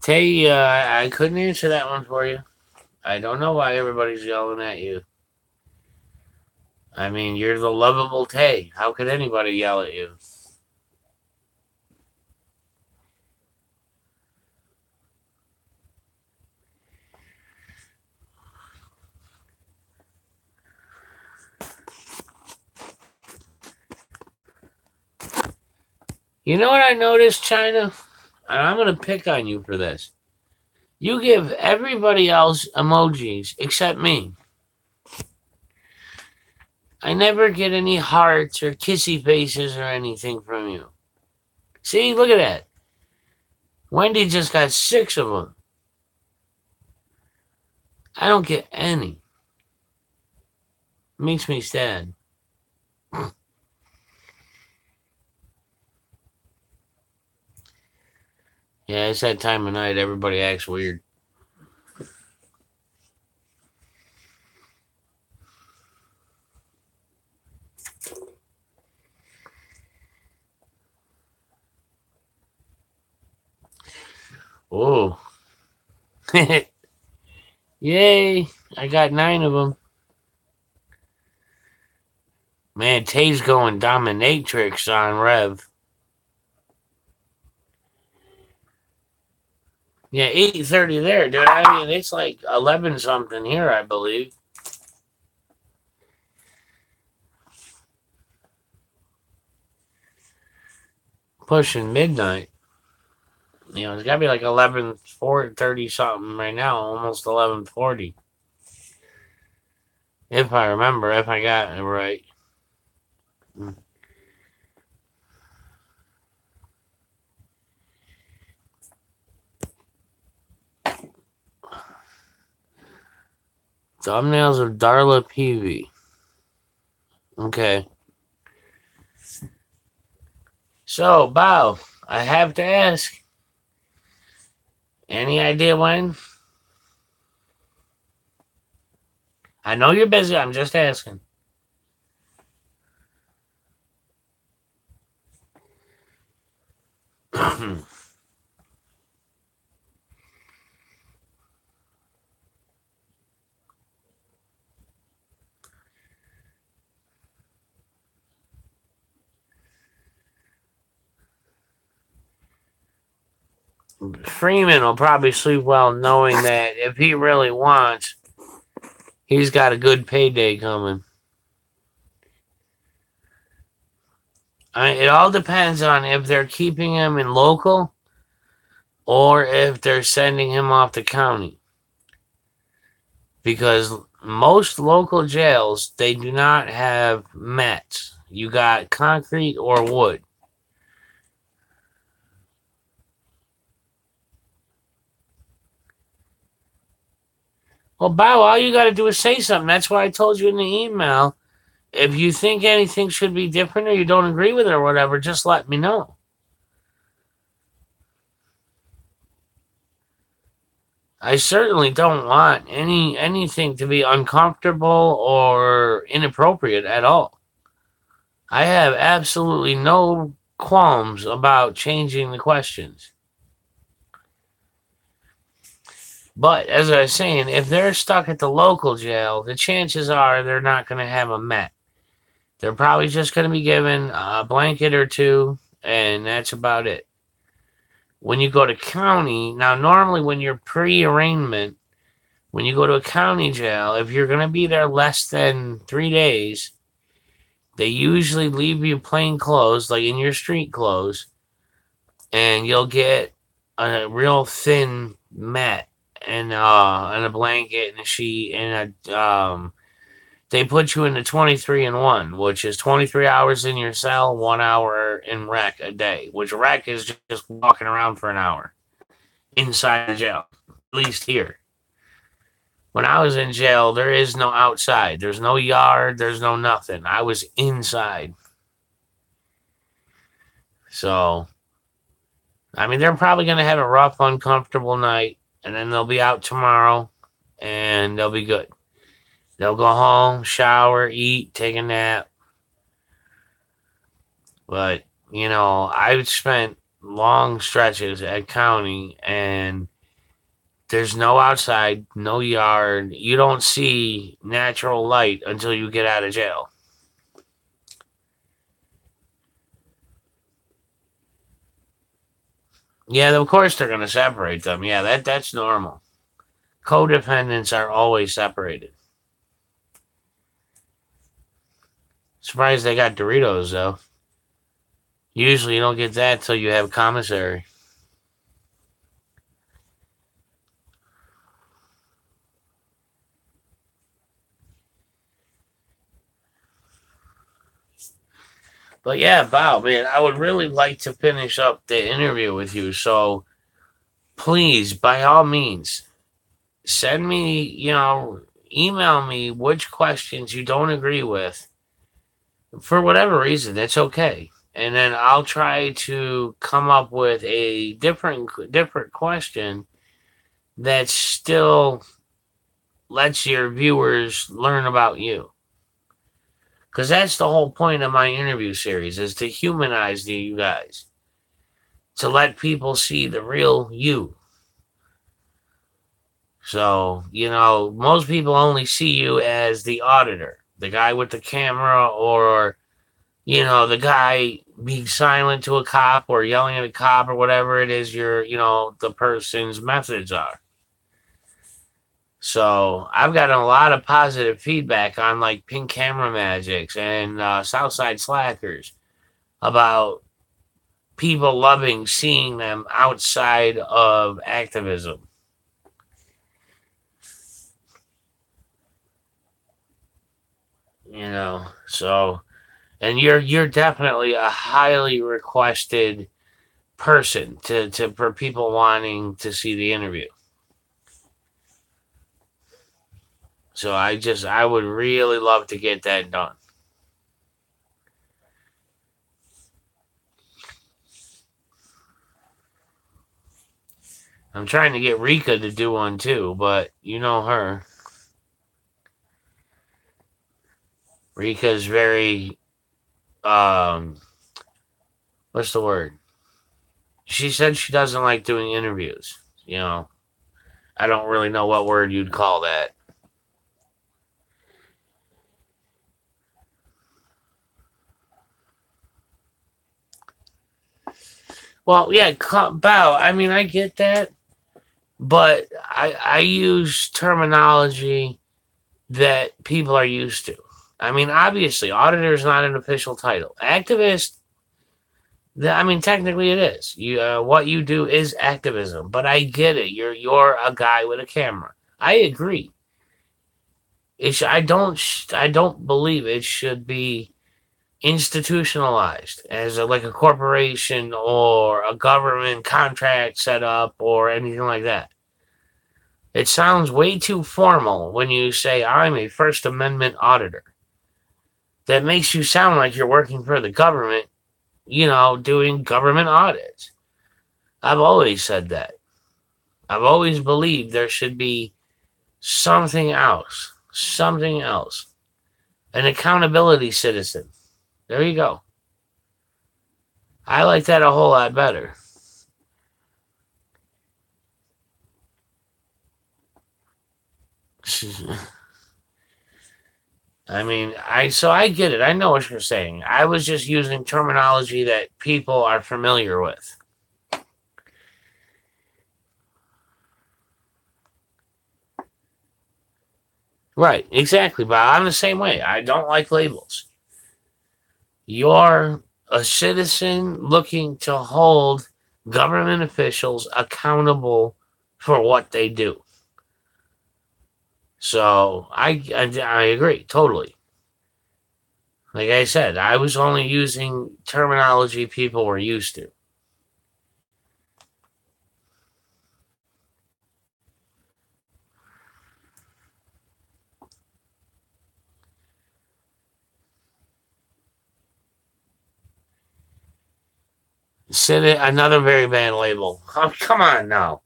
Tay, I couldn't answer that one for you. I don't know why everybody's yelling at you. I mean, you're the lovable Tay. How could anybody yell at you? You know what I noticed, China? And I'm going to pick on you for this. You give everybody else emojis except me. I never get any hearts or kissy faces or anything from you. See, look at that. Wendy just got 6 of them. I don't get any. Makes me sad. Yeah, it's that time of night. Everybody acts weird. Oh. Yay. I got 9 of them. Man, Tay's going dominatrix on Rev. Yeah, 8:30 there, dude. I mean, it's like 11 something here, I believe. Pushing midnight. It's got to be like 11:30 something right now, almost 11:40. If I remember, if I got it right. Thumbnails of Darla Peavy. Okay. So, Bow, I have to ask. Any idea when? I know you're busy. I'm just asking. Freeman will probably sleep well knowing that if he really wants, he's got a good payday coming. It all depends on if they're keeping him in local or if they're sending him off to county. Because most local jails, they do not have METs. You got concrete or wood. Well, Bow, all you got to do is say something. That's why I told you in the email. If you think anything should be different or you don't agree with it or whatever, just let me know. I certainly don't want anything to be uncomfortable or inappropriate at all. I have absolutely no qualms about changing the questions. But as I was saying, if they're stuck at the local jail, the chances are they're not going to have a met. They're probably just going to be given a blanket or two, and that's about it. When you go to county, now normally when you're pre-arraignment, when you go to a county jail, if you're going to be there less than 3 days, they usually leave you plain clothes, like in your street clothes, and you'll get a real thin mat and a blanket and a sheet and a they put you into 23 and 1, which is 23 hours in your cell, 1 hour in rec a day, which rec is just walking around for an hour inside the jail, at least here. When I was in jail, there is no outside. There's no yard. There's no nothing. I was inside. So, I mean, they're probably going to have a rough, uncomfortable night, and then they'll be out tomorrow, and they'll be good. They'll go home, shower, eat, take a nap. But, I've spent long stretches at county, and there's no outside, no yard. You don't see natural light until you get out of jail. Yeah, of course they're going to separate them. Yeah, that's normal. Co-defendants are always separated. Surprised they got Doritos, though. Usually you don't get that till you have commissary. But yeah, Bow, man, I would really like to finish up the interview with you. So please, by all means, send me, email me which questions you don't agree with. For whatever reason, that's okay. And then I'll try to come up with a different question that still lets your viewers learn about you. Because that's the whole point of my interview series, is to humanize you guys. To let people see the real you. So, most people only see you as the auditor, the guy with the camera, or, the guy being silent to a cop or yelling at a cop or whatever it is the person's methods are. So I've gotten a lot of positive feedback on like Pink Camera Magics and Southside Slackers about people loving seeing them outside of activism. So and you're definitely a highly requested person to for people wanting to see the interview. So I would really love to get that done. I'm trying to get Rika to do one too, but you know her. Rika's very what's the word? She said she doesn't like doing interviews. I don't really know what word you'd call that. Well, yeah, Bow. I mean, I get that, but I use terminology that people are used to. I mean, obviously, auditor is not an official title. Activist, I mean, technically it is. What you do is activism, but I get it. You're a guy with a camera. I agree. I don't believe it should be institutionalized as like a corporation or a government contract set up or anything like that. It sounds way too formal when you say, I'm a First Amendment auditor. That makes you sound like you're working for the government, doing government audits. I've always said that. I've always believed there should be something else. Something else. An accountability citizen. There you go. I like that a whole lot better. I get it. I know what you're saying. I was just using terminology that people are familiar with. Right, exactly. But I'm the same way. I don't like labels. You're a citizen looking to hold government officials accountable for what they do. So I agree totally. Like I said, I was only using terminology people were used to. Senate, another very bad label. Oh, come on now.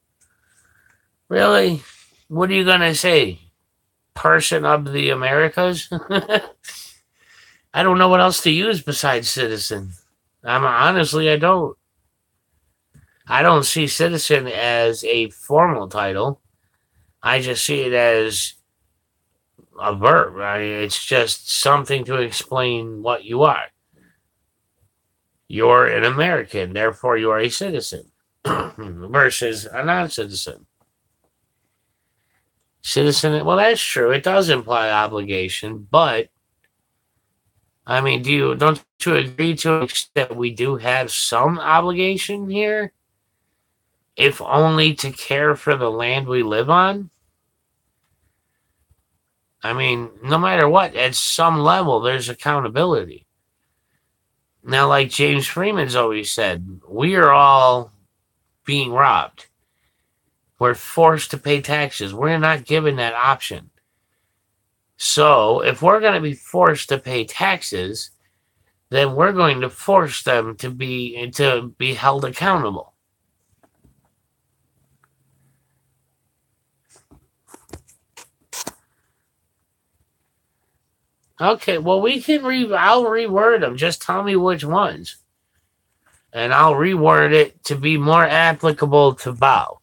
Really? What are you going to say? Person of the Americas? I don't know what else to use besides citizen. Honestly, I don't. I don't see citizen as a formal title. I just see it as a verb. It's just something to explain what you are. You're an American, therefore you are a citizen, versus a non-citizen. Citizen, well, that's true. It does imply obligation, but don't you agree to an extent that we do have some obligation here, if only to care for the land we live on? No matter what, at some level, there's accountability. Now, like James Freeman's always said, we are all being robbed. We're forced to pay taxes. We're not given that option. So, if we're going to be forced to pay taxes, then we're going to force them to be held accountable. Okay, well I'll reword them. Just tell me which ones, and I'll reword it to be more applicable to Bao.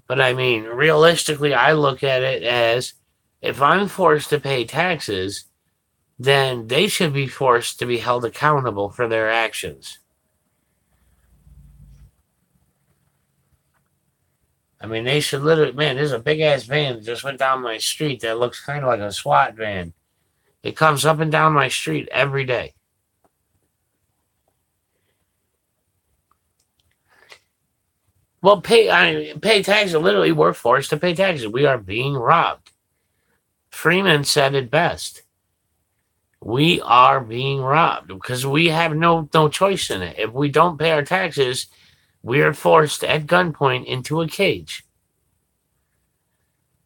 But realistically, I look at it as if I'm forced to pay taxes, then they should be forced to be held accountable for their actions. They should literally, man, there's a big ass van that just went down my street that looks kind of like a SWAT van. It comes up and down my street every day. Well, pay taxes. Literally, we're forced to pay taxes. We are being robbed. Freeman said it best. We are being robbed because we have no choice in it. If we don't pay our taxes, we are forced at gunpoint into a cage.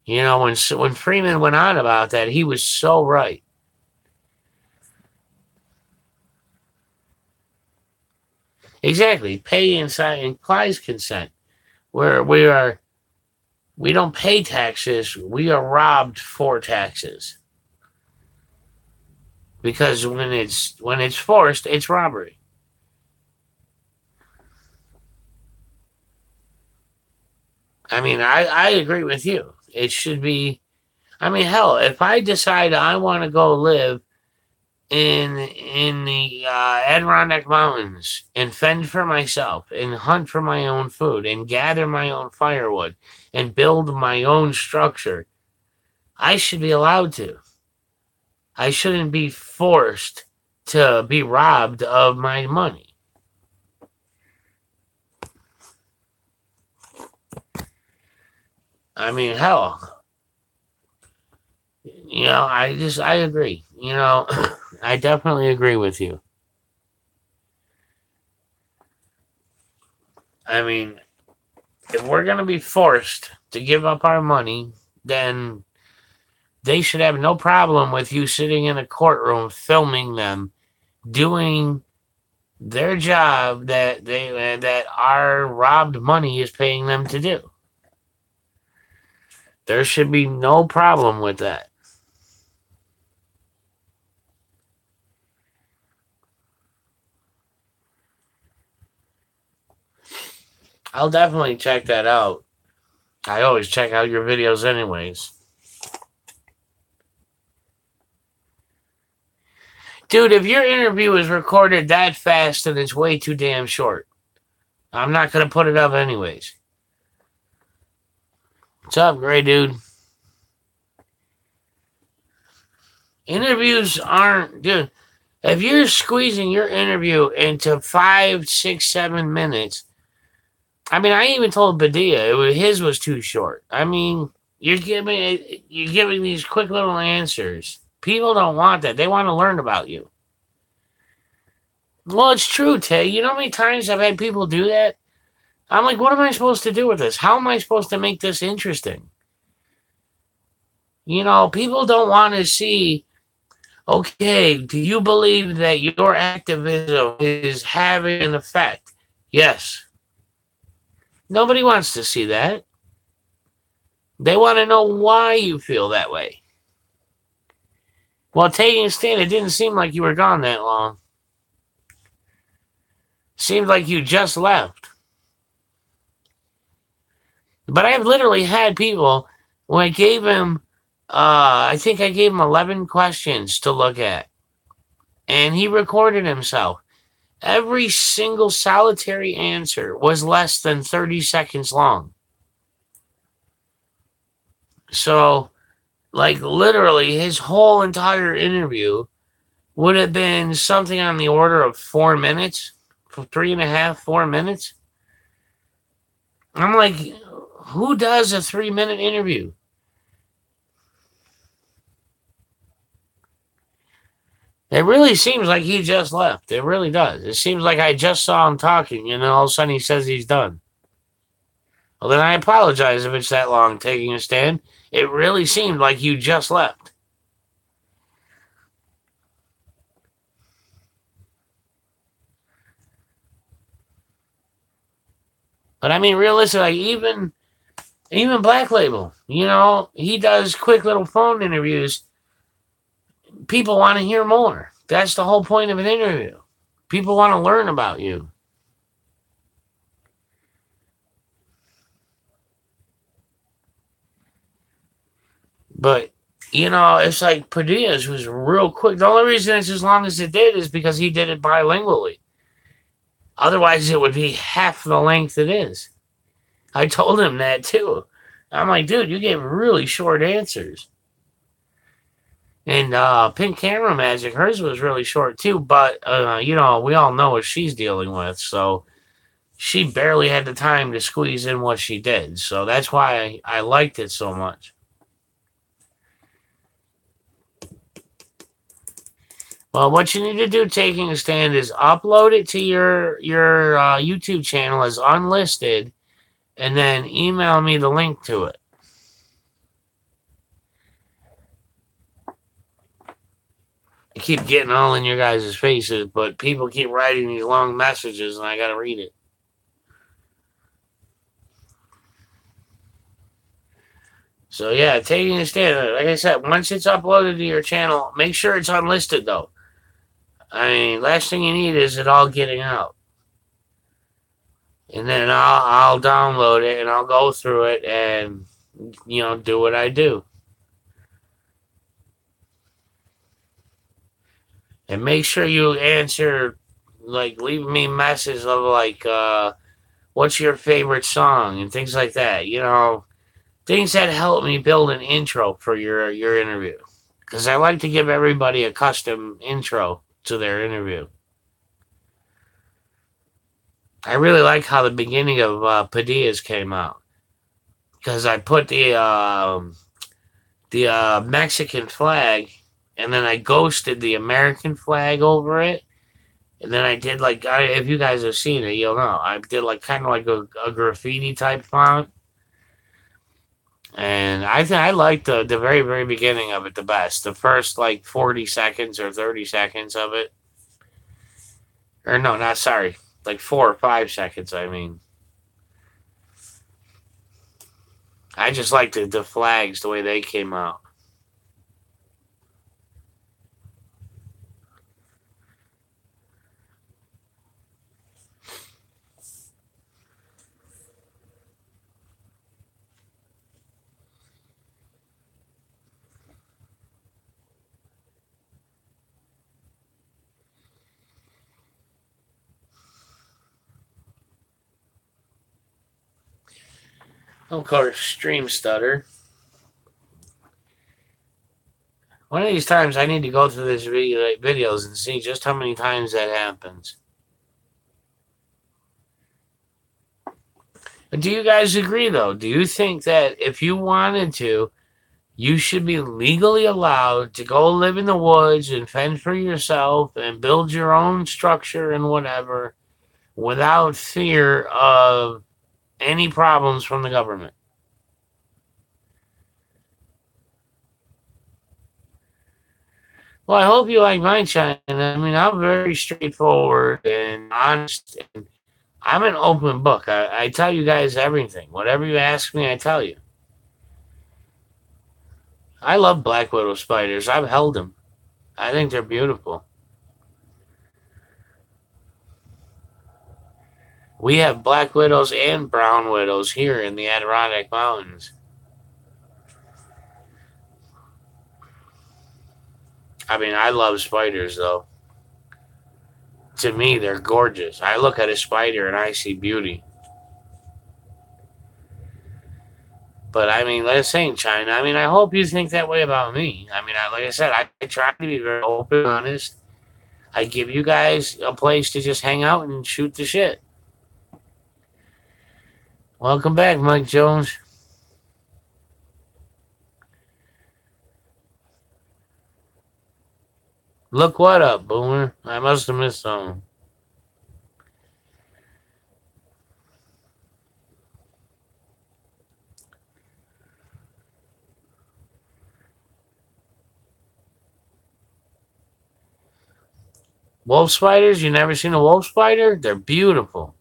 When Freeman went on about that, he was so right. Exactly. Pay inside implies consent. Where we don't pay taxes, we are robbed for taxes. Because when it's forced, it's robbery. I agree with you. It should be. Hell, if I decide I want to go live in the Adirondack Mountains and fend for myself and hunt for my own food and gather my own firewood and build my own structure, I should be allowed to. I shouldn't be forced to be robbed of my money. Hell, I agree. I definitely agree with you. I mean, if we're going to be forced to give up our money, then they should have no problem with you sitting in a courtroom filming them doing their job that our robbed money is paying them to do. There should be no problem with that. I'll definitely check that out. I always check out your videos anyways. Dude, if your interview is recorded that fast, then it's way too damn short. I'm not going to put it up anyways. What's up, Gray Dude? Interviews aren't, dude. If you're squeezing your interview into 5, 6, 7 minutes, I mean, I even told Badia his was too short. I mean, you're giving these quick little answers. People don't want that. They want to learn about you. Well, it's true, Tay. You know how many times I've had people do that? I'm like, what am I supposed to do with this? How am I supposed to make this interesting? People don't want to see, okay, do you believe that your activism is having an effect? Yes. Nobody wants to see that. They want to know why you feel that way. Well, taking a stand, it didn't seem like you were gone that long. Seemed like you just left. But I've literally had people, when I gave him, I think I gave him 11 questions to look at. And he recorded himself. Every single solitary answer was less than 30 seconds long. So, like, literally, his whole entire interview would have been something on the order of 4 minutes, 3.5, 4 minutes. I'm like, who does a 3-minute interview? It really seems like he just left. It really does. It seems like I just saw him talking, and then all of a sudden he says he's done. Well, then I apologize if it's that long taking a stand. It really seemed like you just left. But I mean, realistically, even Black Label, he does quick little phone interviews. People want to hear more. That's the whole point of an interview. People want to learn about you. But, it's like Padilla's was real quick. The only reason it's as long as it did is because he did it bilingually. Otherwise, it would be half the length it is. I told him that too. I'm like, dude, you gave really short answers. And Pink Camera Magic, hers was really short too, but, we all know what she's dealing with. So she barely had the time to squeeze in what she did. So that's why I liked it so much. Well, what you need to do, taking a stand, is upload it to your YouTube channel as unlisted, and then email me the link to it. I keep getting all in your guys' faces, but people keep writing these long messages, and I got to read it. So yeah, taking a stand. Like I said, once it's uploaded to your channel, make sure it's unlisted though. I mean, last thing you need is it all getting out. And then I'll download it and I'll go through it and do what I do. And make sure you answer, like, leave me a message of like what's your favorite song and things like that. Things that help me build an intro for your interview. Because I like to give everybody a custom intro to their interview. I really like how the beginning of Padilla's came out. Because I put the the Mexican flag, and then I ghosted the American flag over it. And then I did like, if you guys have seen it, you'll know. I did like kind of like a graffiti type font. And I think I liked the very, very beginning of it the best. The first like 40 seconds or 30 seconds of it. Or no, not sorry. Like 4 or 5 seconds, I mean. I just liked the flags, the way they came out. Of course, stream stutter. One of these times I need to go through this videos and see just how many times that happens. But do you guys agree, though? Do you think that if you wanted to, you should be legally allowed to go live in the woods and fend for yourself and build your own structure and whatever without fear of any problems from the government? Well, I hope you like my channel. I mean, I'm very straightforward and honest. And I'm an open book. I tell you guys everything. Whatever you ask me, I tell you. I love black widow spiders. I've held them. I think they're beautiful. We have black widows and brown widows here in the Adirondack Mountains. I mean, I love spiders, though. To me, they're gorgeous. I look at a spider and I see beauty. But I mean, let's say in China, I mean, I hope you think that way about me. I mean, like I said, I try to be very open, honest. I give you guys a place to just hang out and shoot the shit. Welcome back, Mike Jones. Look what up, Boomer. I must have missed something. Wolf spiders? You never seen a wolf spider? They're beautiful.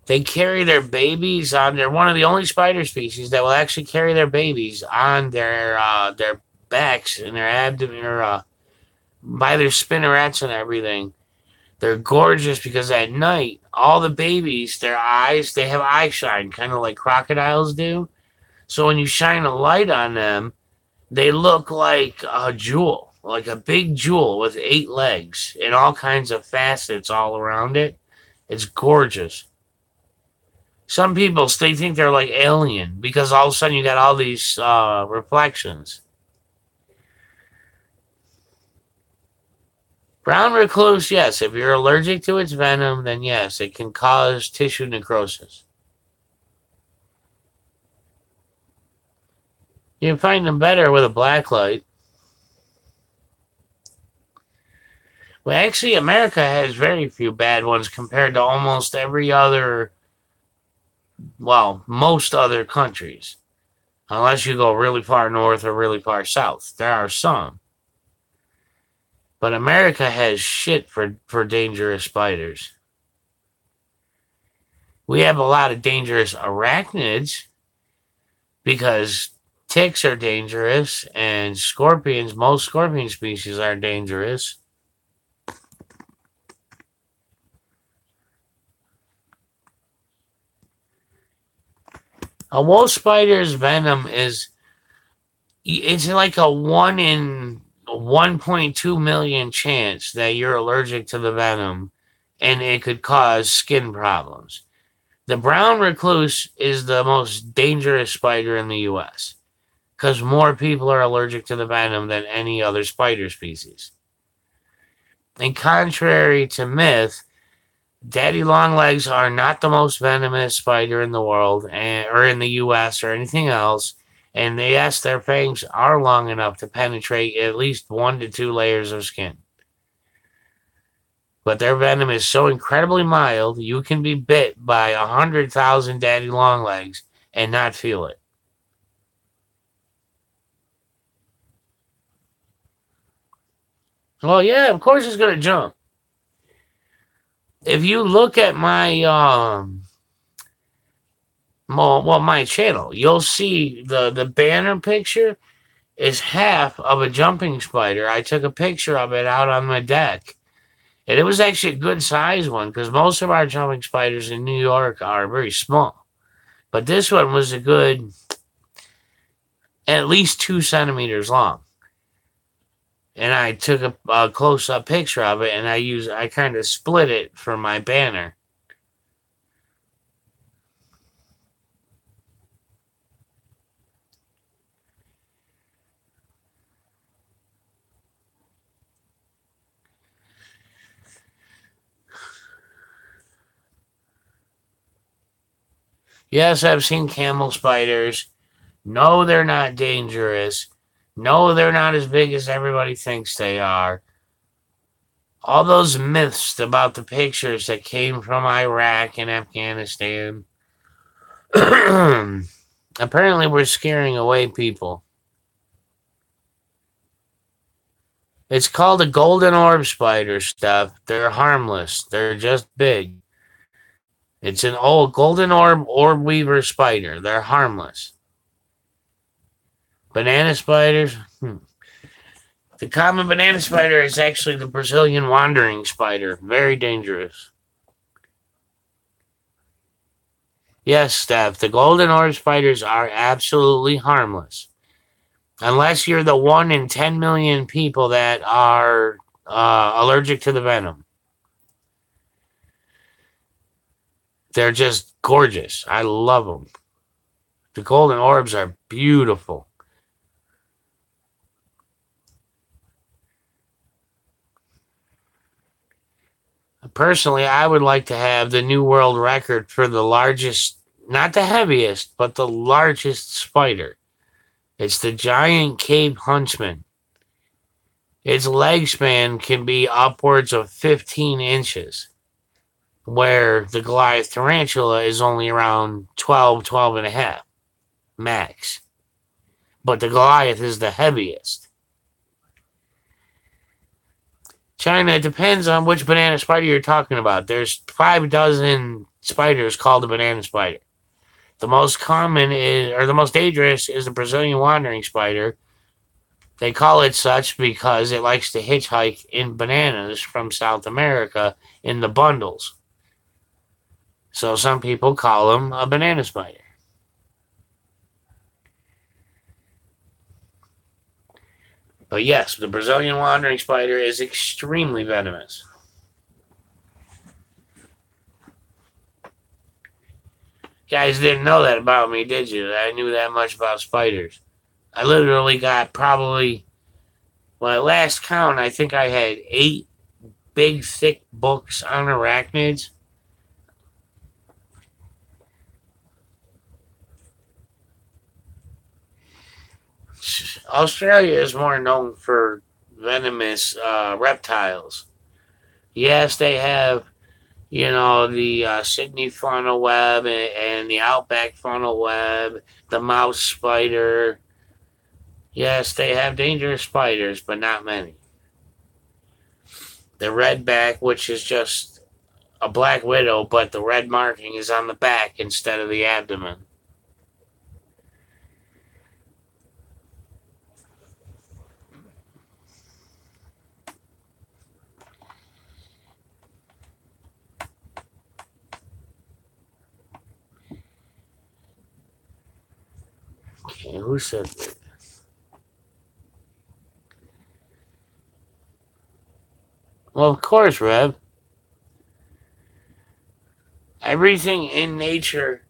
They carry their babies on. They're one of the only spider species that will actually carry their babies on their backs and their abdomen or by their spinnerets and everything. They're gorgeous because at night, all the babies, their eyes, they have eye shine, kind of like crocodiles do. So when you shine a light on them, they look like a jewel, like a big jewel with 8 legs and all kinds of facets all around it. It's gorgeous. Some people, they think they're like alien because all of a sudden you got all these reflections. Brown recluse, yes. If you're allergic to its venom, then yes, it can cause tissue necrosis. You can find them better with a black light. Well, actually, America has very few bad ones compared to almost every other, well, most other countries. Unless you go really far north or really far south. There are some. But America has shit for dangerous spiders. We have a lot of dangerous arachnids because ticks are dangerous and scorpions, most scorpion species are dangerous. A wolf spider's venom it's like a 1 in 1.2 million chance that you're allergic to the venom and it could cause skin problems. The brown recluse is the most dangerous spider in the U.S. because more people are allergic to the venom than any other spider species. And contrary to myth, daddy longlegs are not the most venomous spider in the world or in the U.S. or anything else, And yes, their fangs are long enough to penetrate at least 1 to 2 layers of skin. But their venom is so incredibly mild, you can be bit by 100,000 daddy longlegs and not feel it. Well, yeah, of course it's gonna jump. If you look at my my channel, you'll see the banner picture is half of a jumping spider. I took a picture of it out on my deck. And it was actually a good size one because most of our jumping spiders in New York are very small. But this one was a good, at least 2 centimeters long. And I took a close up picture of it and I kind of split it for my banner. Yes, I've seen camel spiders. No, they're not dangerous. No, they're not as big as everybody thinks they are. All those myths about the pictures that came from Iraq and Afghanistan apparently we're scaring away people. It's called a golden orb spider stuff. They're harmless. They're just big. It's an old golden orb weaver spider. They're harmless. Banana spiders? The common banana spider is actually the Brazilian wandering spider. Very dangerous. Yes, Steph, the golden orb spiders are absolutely harmless. Unless you're the 1 in 10 million people that are allergic to the venom. They're just gorgeous. I love them. The golden orbs are beautiful. Personally, I would like to have the new world record for the largest, not the heaviest, but the largest spider. It's the giant Cape Huntsman. Its leg span can be upwards of 15 inches, where the Goliath tarantula is only around 12 and a half, max. But the Goliath is the heaviest. China, it depends on which banana spider you're talking about. There's 5 dozen spiders called a banana spider. The most common is, or the most dangerous, is the Brazilian wandering spider. They call it such because it likes to hitchhike in bananas from South America in the bundles. So some people call them a banana spider. But yes, the Brazilian wandering spider is extremely venomous. Guys didn't know that about me, did you? That I knew that much about spiders. I literally got probably, well, at last count, I think I had 8 big, thick books on arachnids. Australia is more known for venomous reptiles. Yes, they have, the Sydney funnel web and the Outback funnel web, the mouse spider. Yes, they have dangerous spiders, but not many. The redback, which is just a black widow, but the red marking is on the back instead of the abdomen. Okay, who said that? Well, of course, Rev. Everything in nature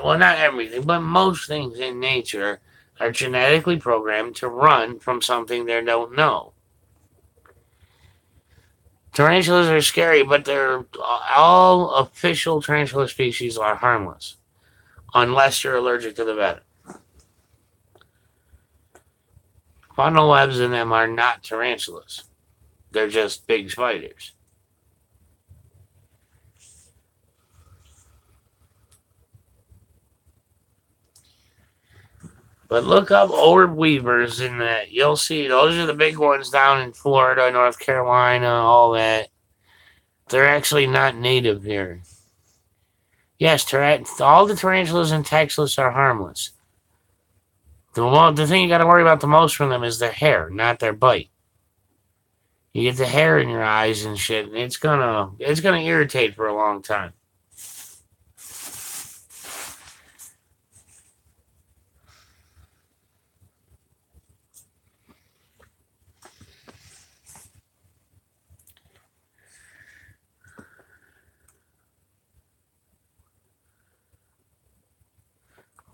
well, not everything, but most things in nature are genetically programmed to run from something they don't know. Tarantulas are scary, but they're all official tarantula species are harmless, unless you're allergic to the venom. Funnel webs in them are not tarantulas. They're just big spiders. But look up orb weavers in that. You'll see those are the big ones down in Florida, North Carolina, all that. They're actually not native here. Yes, all the tarantulas in Texas are harmless. The thing you got to worry about the most from them is their hair, not their bite. You get the hair in your eyes and shit, and it's gonna irritate for a long time.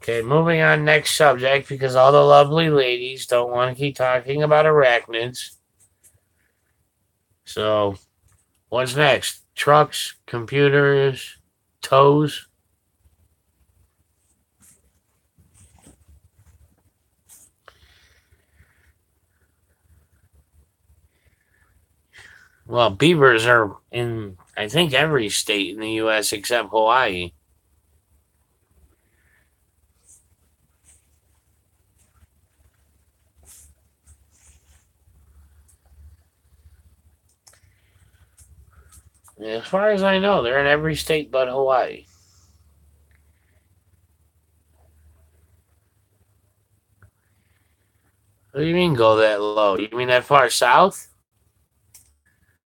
Okay, moving on next subject because all the lovely ladies don't want to keep talking about arachnids. So, what's next? Trucks, computers, toes. Well, beavers are in, I think, every state in the U.S. except Hawaii. As far as I know, they're in every state but Hawaii. What do you mean go that low? You mean that far south?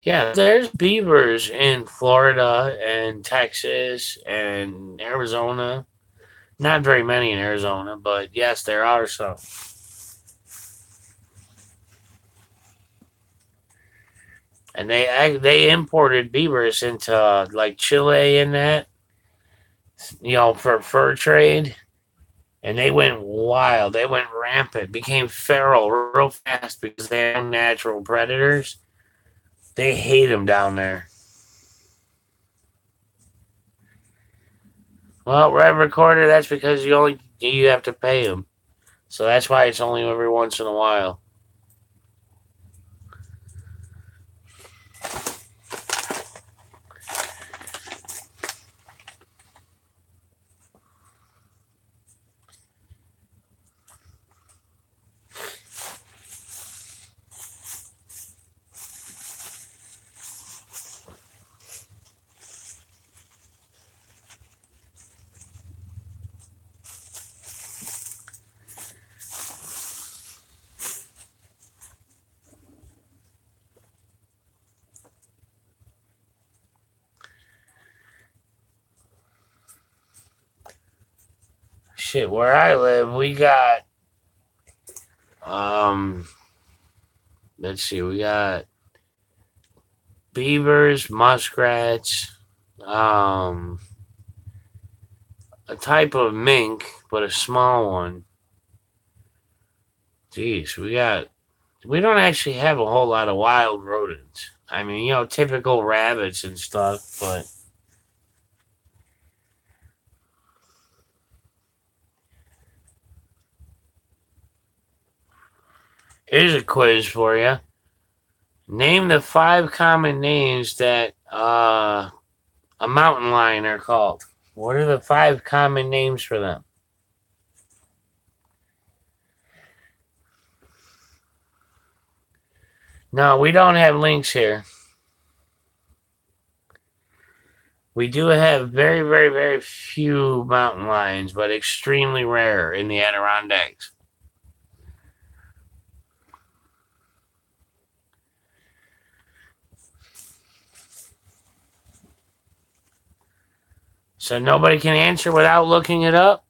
Yeah, there's beavers in Florida and Texas and Arizona. Not very many in Arizona, but yes, there are some. And they imported beavers into like Chile and that, for fur trade, and they went wild. They went rampant, became feral real fast because they are natural predators. They hate them down there. Well, Red Recorder, that's because you have to pay them, so that's why it's only every once in a while. Shit, where I live, we got let's see, we got beavers, muskrats, a type of mink, but a small one. Jeez, we don't actually have a whole lot of wild rodents. I mean, typical rabbits and stuff, but here's a quiz for you. Name the 5 common names that a mountain lion are called. What are the 5 common names for them? No, we don't have links here. We do have very, very, very few mountain lions, but extremely rare in the Adirondacks. So nobody can answer without looking it up?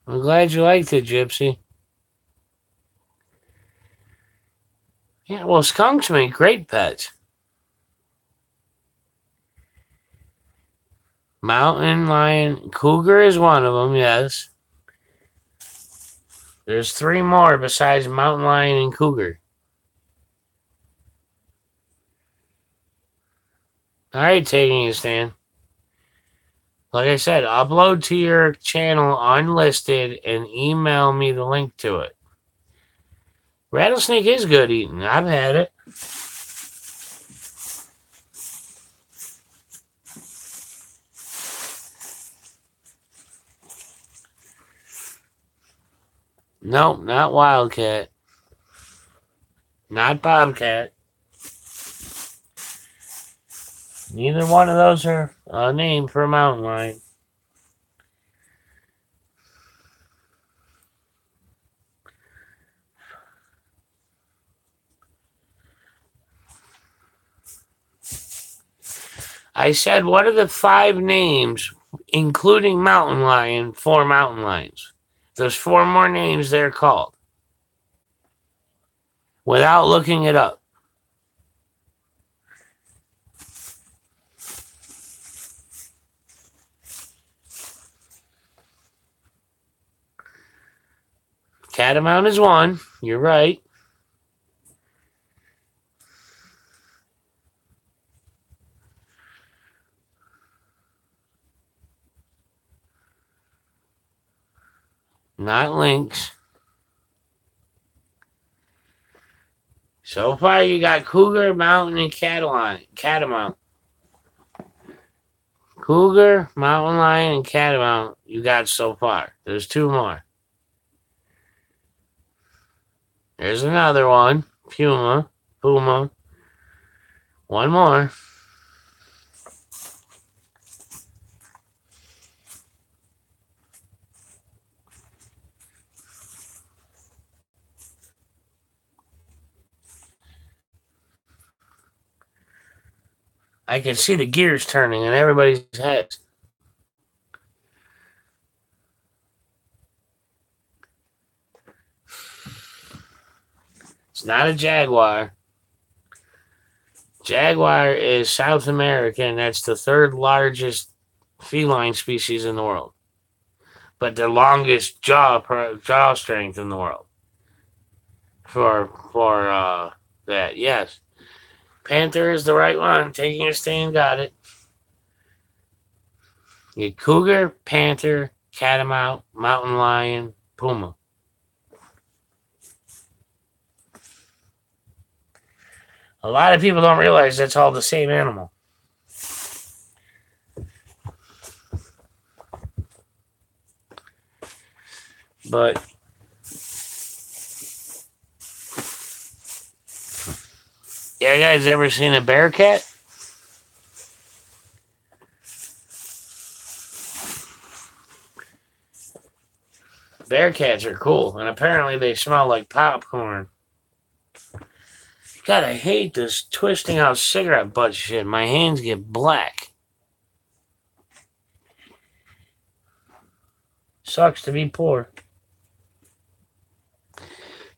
I'm glad you liked it, Gypsy. Yeah, well, skunks make great pets. Mountain lion, cougar is one of them, yes. There's 3 more besides mountain lion and cougar. All right, taking a stand. Like I said, upload to your channel unlisted and email me the link to it. Rattlesnake is good eating. I've had it. Nope, not wildcat. Not bobcat. Neither one of those are a name for a mountain lion. I said, what are the 5 names, including mountain lion, for mountain lions? There's 4 more names they're called. Without looking it up. Catamount is one. You're right. Not lynx. So far, you got cougar, mountain, and catamount. Cougar, mountain lion, and catamount you got so far. There's 2 more. There's another one. Puma. One more. I can see the gears turning in everybody's heads. It's not a jaguar. Jaguar is South American. That's the 3rd largest feline species in the world, but the longest jaw strength in the world. For that, yes, panther is the right one. Taking a stand, got it. You cougar, panther, catamount, mountain lion, puma. A lot of people don't realize that's all the same animal. But yeah, you guys ever seen a bear cat? Bear cats are cool, and apparently they smell like popcorn. God, I hate this twisting out cigarette butt shit. My hands get black. Sucks to be poor.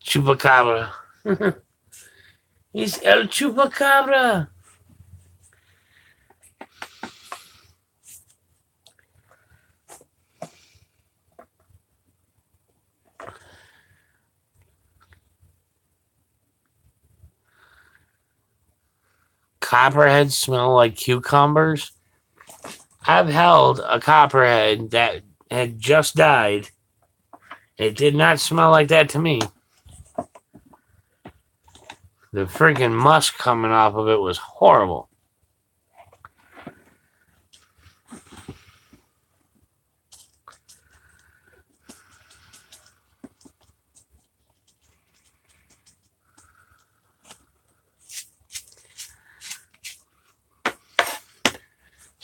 Chupacabra. He's El Chupacabra. Copperheads smell like cucumbers. I've held a copperhead that had just died. It did not smell like that to me. The freaking musk coming off of it was horrible.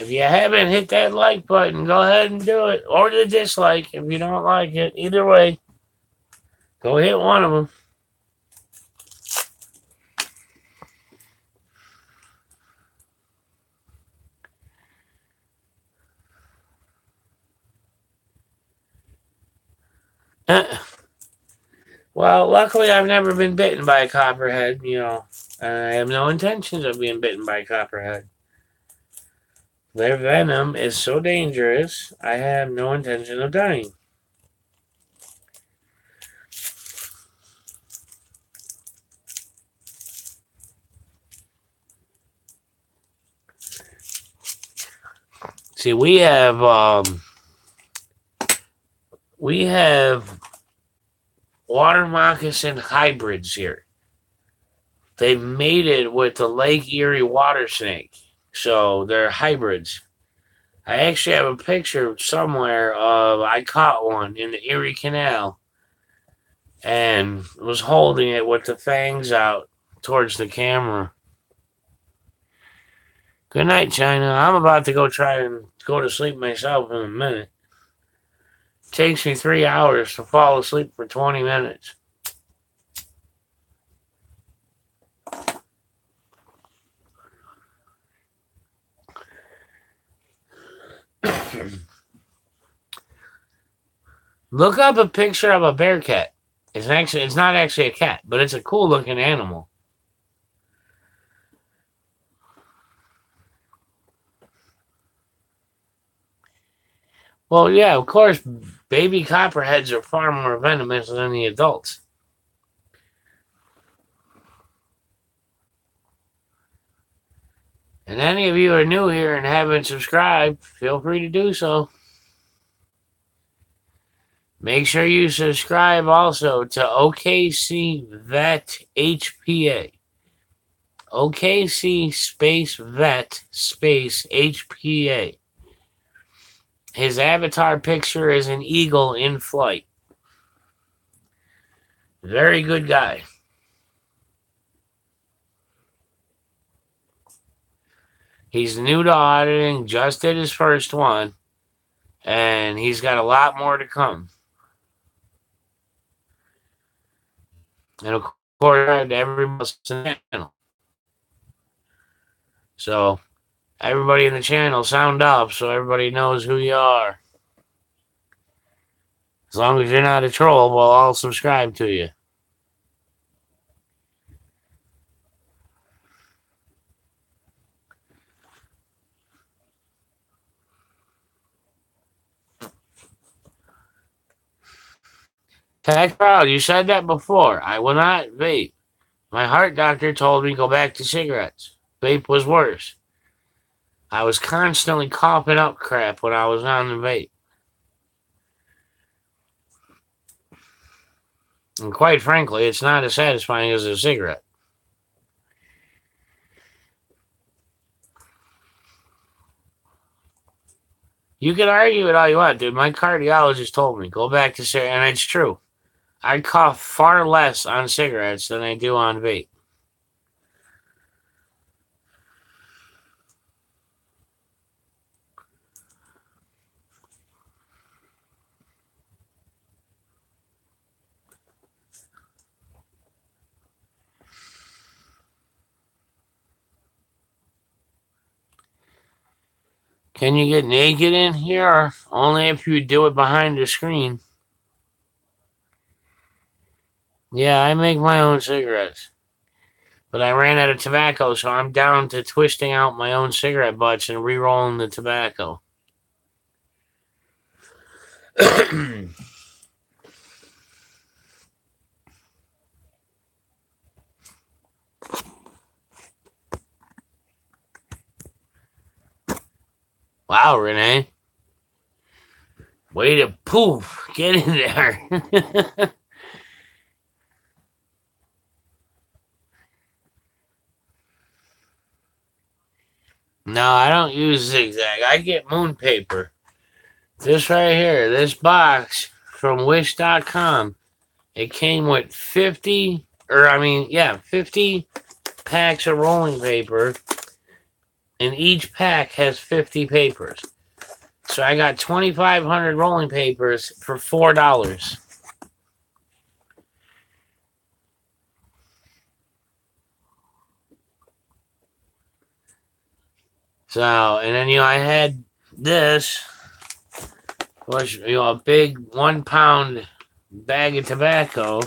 If you haven't hit that like button, go ahead and do it. Or the dislike if you don't like it. Either way, go hit one of them. Well, luckily I've never been bitten by a copperhead, I have no intentions of being bitten by a copperhead. Their venom is so dangerous, I have no intention of dying. See, we have water moccasin hybrids here. They've mated with the Lake Erie water snake, so they're hybrids. I actually have a picture somewhere of I caught one in the Erie Canal and was holding it with the fangs out towards the camera. Good night, China. I'm about to go try and go to sleep myself in a minute. It takes me 3 hours to fall asleep for 20 minutes. Look up a picture of a bear cat. It's not actually a cat, but it's a cool looking animal. Well, yeah, of course, baby copperheads are far more venomous than the adults. And any of you are new here and haven't subscribed, feel free to do so. Make sure you subscribe also to OKC Vet HPA. OKC space Vet space HPA. His avatar picture is an eagle in flight. Very good guy. He's new to auditing, just did his first one, and he's got a lot more to come. And of course, everybody else in the channel. So, everybody in the channel, sound up so everybody knows who you are. As long as you're not a troll, we'll all subscribe to you. Tech Proud, you said that before. I will not vape. My heart doctor told me go back to cigarettes. Vape was worse. I was constantly coughing up crap when I was on the vape. And quite frankly, it's not as satisfying as a cigarette. You can argue it all you want, dude. My cardiologist told me, go back to cigarettes, and it's true. I cough far less on cigarettes than I do on vape. Can you get naked in here? Or only if you do it behind the screen. Yeah, I make my own cigarettes. But I ran out of tobacco, so I'm down to twisting out my own cigarette butts and re-rolling the tobacco. Wow, Renee. Way to poof. Get in there. No, I don't use zigzag. I get moon paper. This right here, this box from wish.com. It came with 50 packs of rolling paper, and each pack has 50 papers. So I got 2,500 rolling papers for $4. So, and then, I had this, was, a big 1 pound bag of tobacco,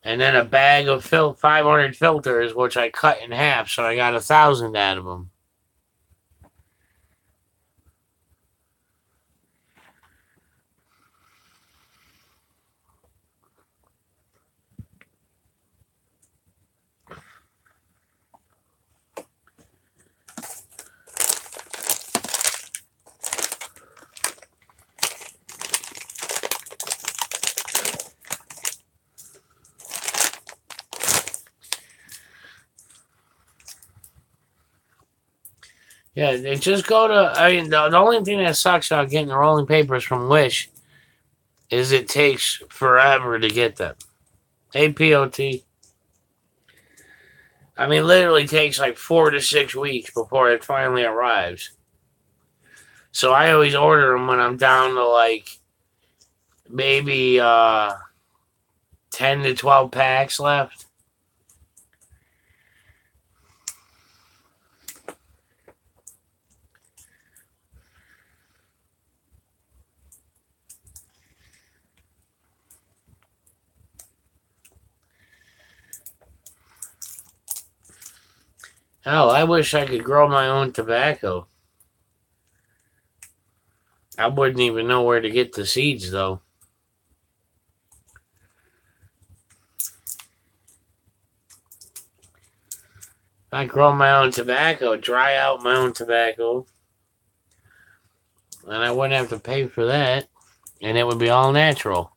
and then a bag of 500 filters, which I cut in half, so I got 1,000 out of them. Yeah, they just go to. I mean, the only thing that sucks about getting the rolling papers from Wish is it takes forever to get them. APOT. I mean, literally takes like 4 to 6 weeks before it finally arrives. So I always order them when I'm down to like maybe 10 to 12 packs left. Hell, I wish I could grow my own tobacco. I wouldn't even know where to get the seeds though. If I grow my own tobacco, dry out my own tobacco, and I wouldn't have to pay for that, and it would be all natural.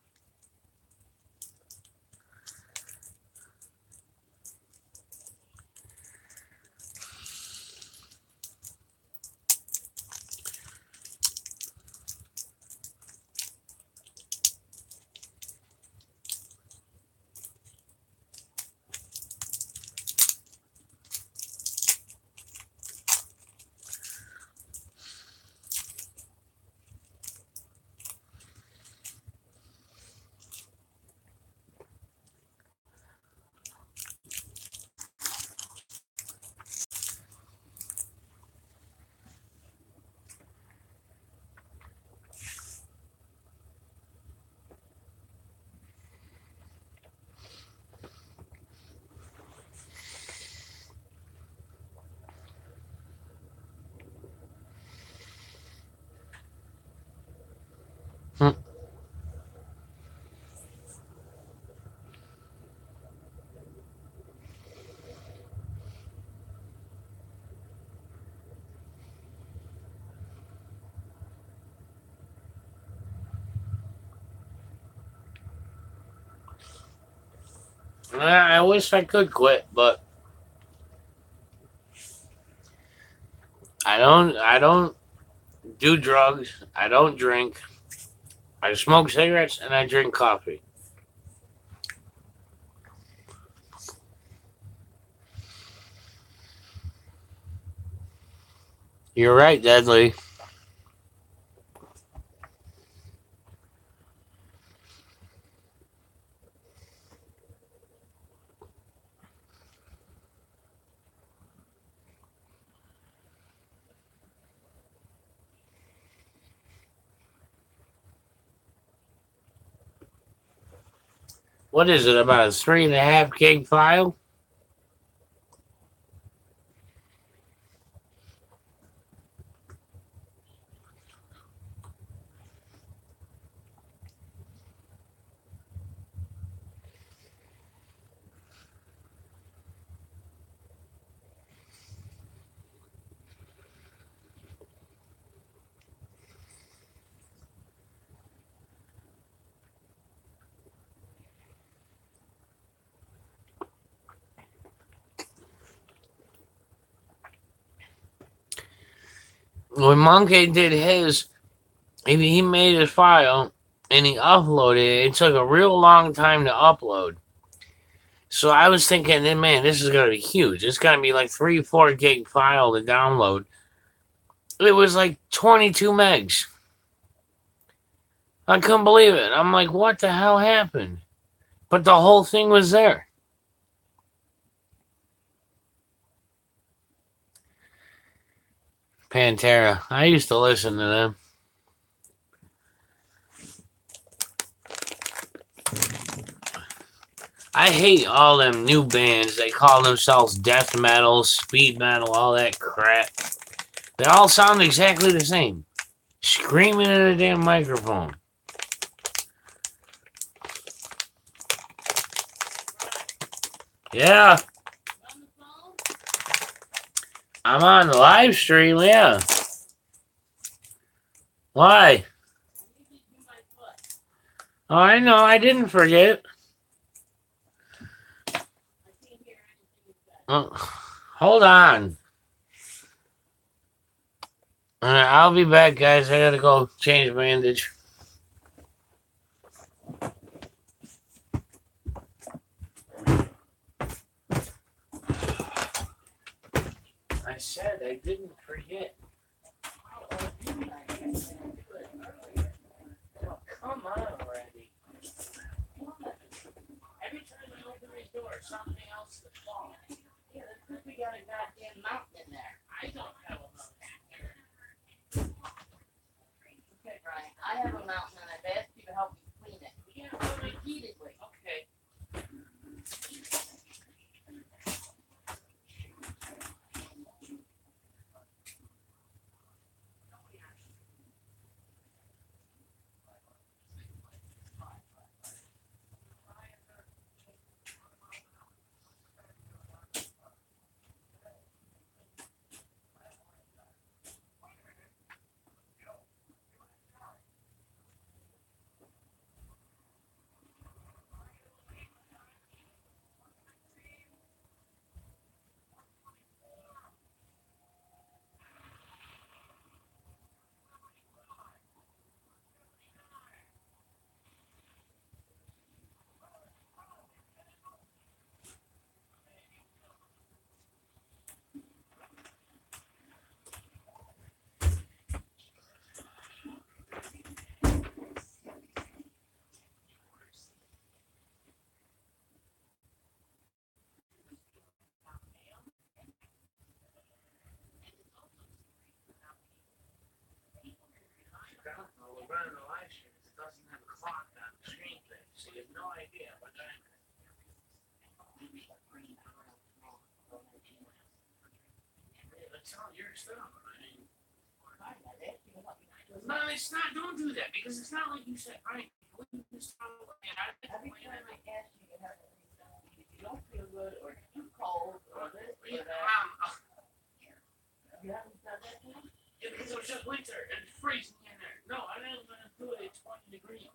Hmm. I wish I could quit, but I don't. I don't do drugs. I don't drink. I smoke cigarettes and I drink coffee. You're right, Deadly. What is it, about a 3.5 gig file? When Monkey did his, he made his file and he uploaded it. It took a real long time to upload. So I was thinking, man, this is gonna be huge. It's gonna be like 3, 4 gig file to download. It was like 22 megs. I couldn't believe it. I'm like, what the hell happened? But the whole thing was there. Pantera. I used to listen to them. I hate all them new bands. They call themselves death metal, speed metal, all that crap. They all sound exactly the same. Screaming in a damn microphone. Yeah. I'm on the live stream, yeah. Why? Oh, I know. I didn't forget. Oh, hold on. I'll be back, guys. I gotta go change bandage. I said I didn't forget. Oh, come on already. Every time I open this door, something else is falling. Yeah, there's because we got a goddamn mountain in there. I don't have a mountain. Okay, Brian, I have a mountain and I've asked you to help me clean it. Yeah, but repeatedly. Okay. We're running a live stream. It doesn't have a clock on the screen thing, so you have no idea what time. That's all your stuff. I mean, no, it's not. Don't do that because it's not like you said. Right? Every time I ask you, if you don't feel good or too cold or this or that. You haven't done that yet? Yeah, because it was just winter and it's freezing in there. No, I didn't want to do it at 20 degrees.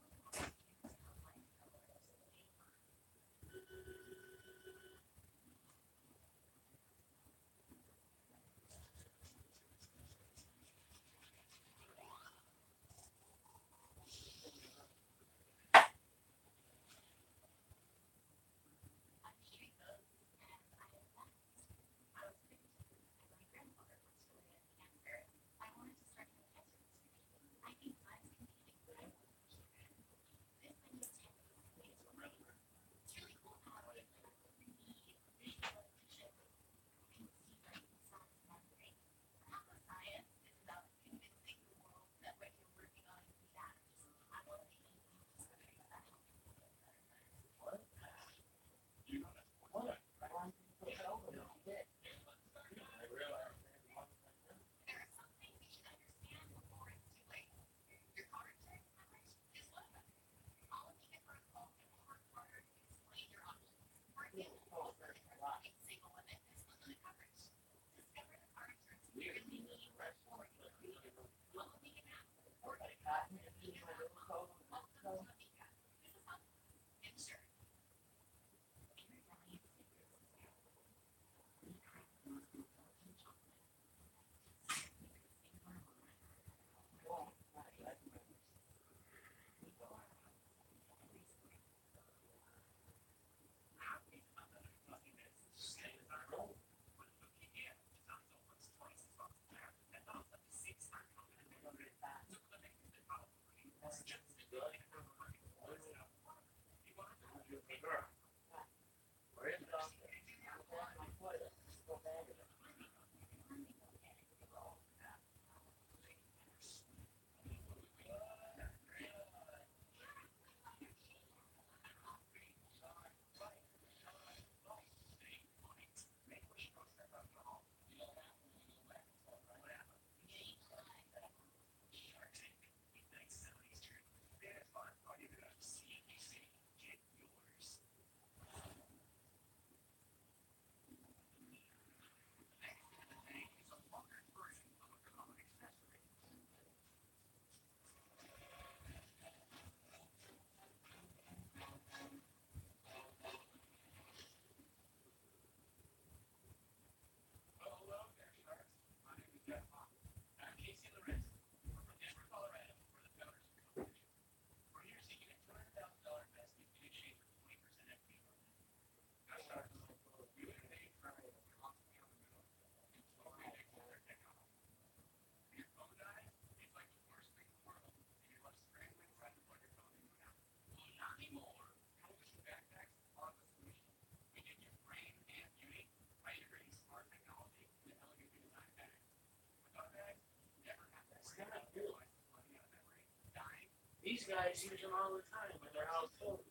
these guys use them all the time in their household. No,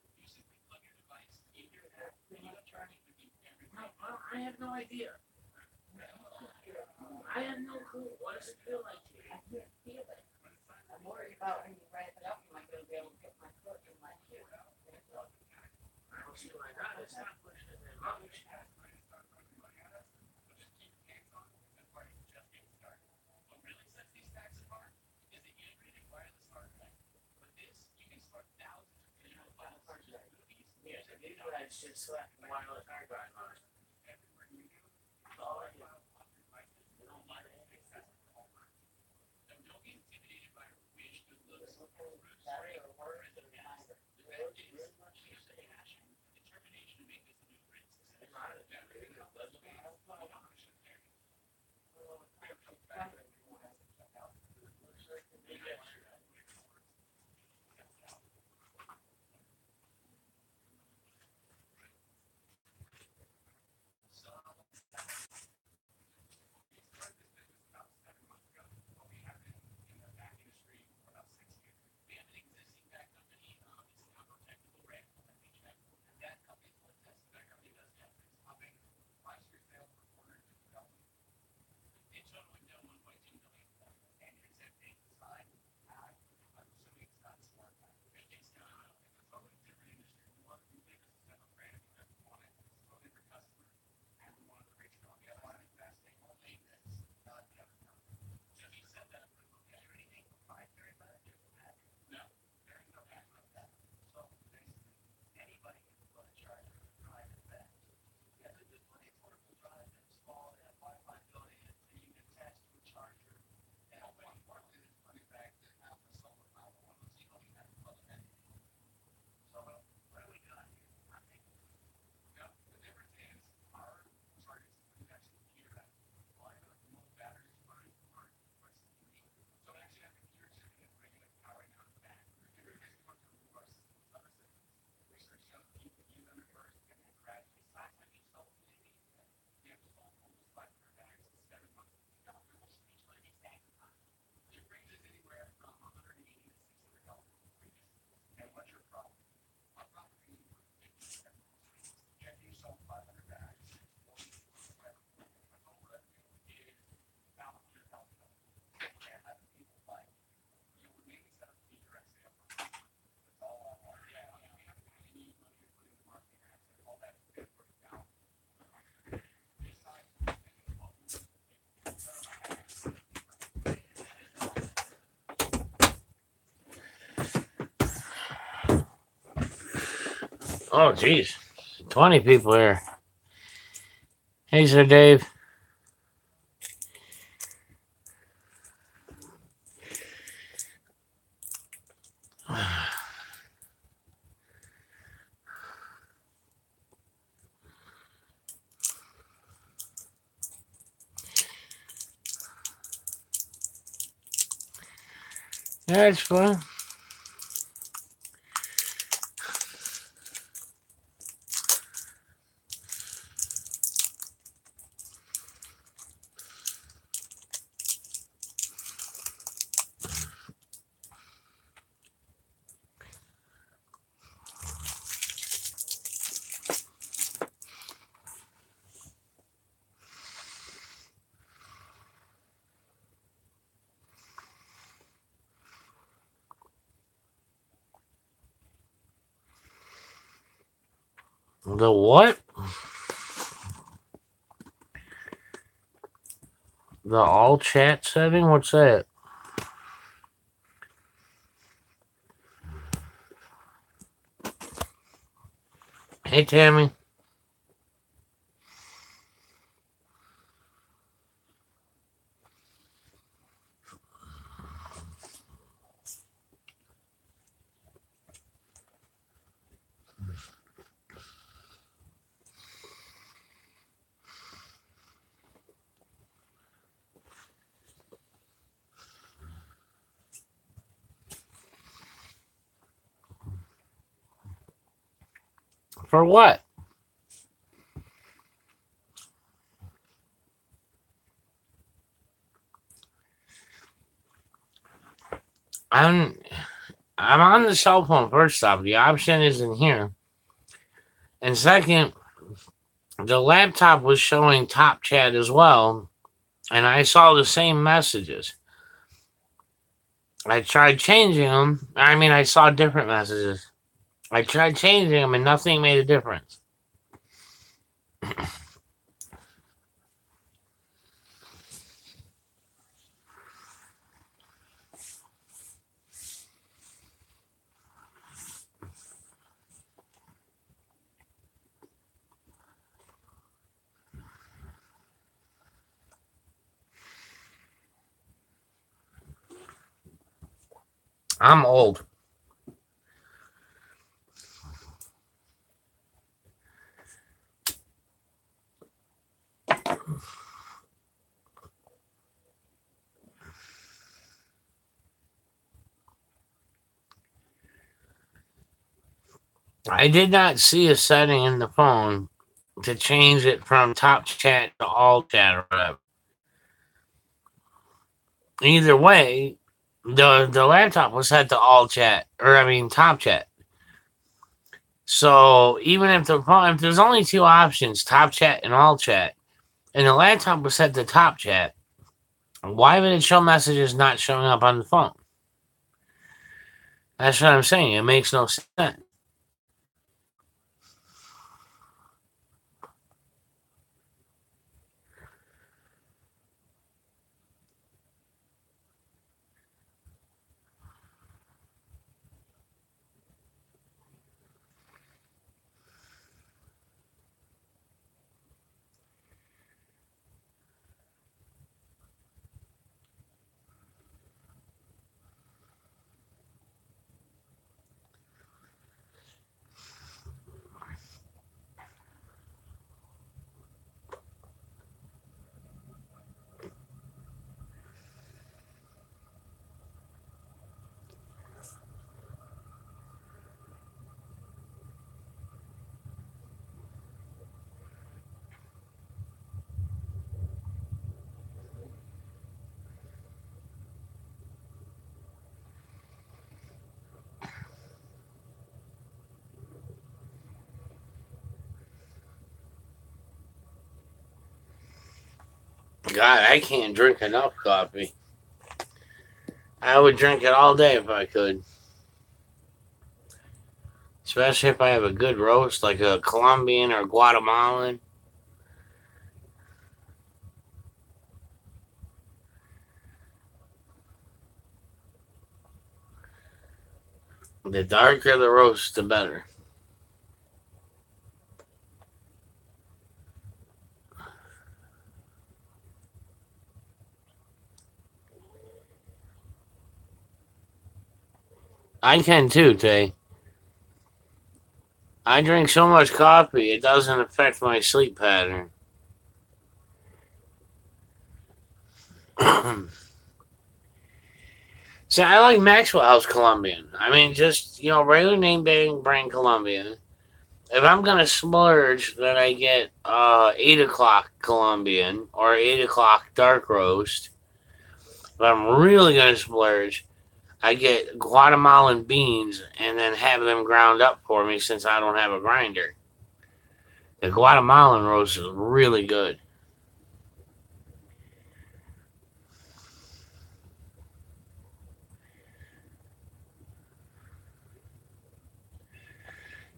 I have no idea. I have no clue. What does it feel like to you? I can't feel it. I'm worried about when you ramp it up, am I going to be able to get my foot in my ear? I don't see why not. It's not pushing it that much. Yeah, these guys just select wireless hardware on. Oh, yeah. Oh, geez. 20 people here. Hey, Sir Dave. Yeah, it's fun. The what? The all chat setting? What's that? Hey, Tammy. For what? I'm I'm on the cell phone, first off. The option isn't here. And second, the laptop was showing top chat as well, and I saw the same messages. I tried changing them. I mean, I saw different messages. I tried changing them, and nothing made a difference. I'm old. I did not see a setting in the phone to change it from top chat to all chat or whatever. Either way, the laptop was set to all chat, or I mean top chat. So even if if there's only two options, top chat and all chat, and the laptop was set to top chat, why would it show messages not showing up on the phone? That's what I'm saying. It makes no sense. God, I can't drink enough coffee. I would drink it all day if I could. Especially if I have a good roast, like a Colombian or Guatemalan. The darker the roast, the better. I can too, Tay. I drink so much coffee, it doesn't affect my sleep pattern. So I like Maxwell House Colombian. I mean, just, regular name brand Colombian. If I'm gonna splurge, then I get 8 o'clock Colombian or 8 o'clock dark roast. If I'm really gonna splurge, I get Guatemalan beans and then have them ground up for me since I don't have a grinder. The Guatemalan roast is really good.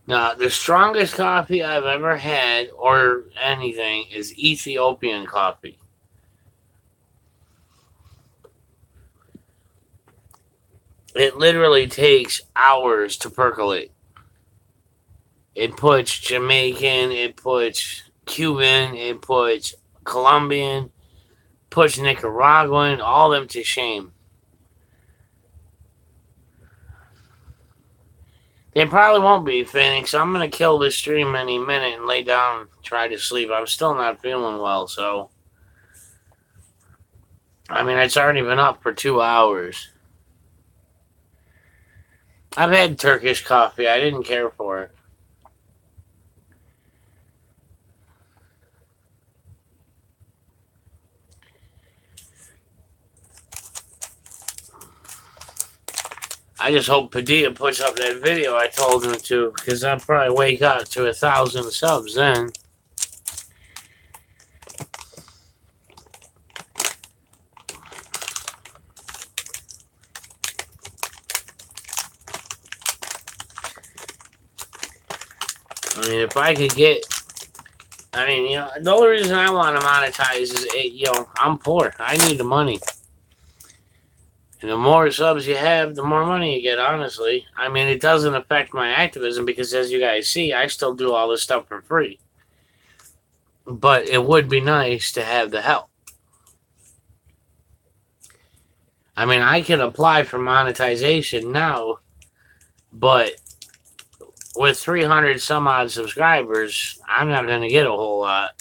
Now, the strongest coffee I've ever had, or anything, is Ethiopian coffee. It literally takes hours to percolate. It puts Jamaican, it puts Cuban, it puts Colombian, puts Nicaraguan, all them to shame. They probably won't be, Phoenix. I'm gonna kill this stream any minute and lay down and try to sleep. I'm still not feeling well, so I mean it's already been up for 2 hours. I've had Turkish coffee. I didn't care for it. I just hope Padilla puts up that video I told him to, because I'll probably wake up to 1,000 subs then. I mean, if I could get, I mean, you know, the only reason I want to monetize is, you know, I'm poor. I need the money. And the more subs you have, the more money you get, honestly. I mean, it doesn't affect my activism because, as you guys see, I still do all this stuff for free. But it would be nice to have the help. I mean, I can apply for monetization now, but with 300 some odd subscribers, I'm not going to get a whole lot.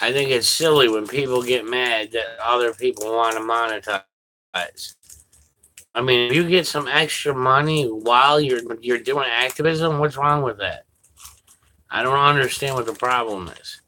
I think it's silly when people get mad that other people want to monetize. I mean, if you get some extra money while you're doing activism, what's wrong with that? I don't understand what the problem is.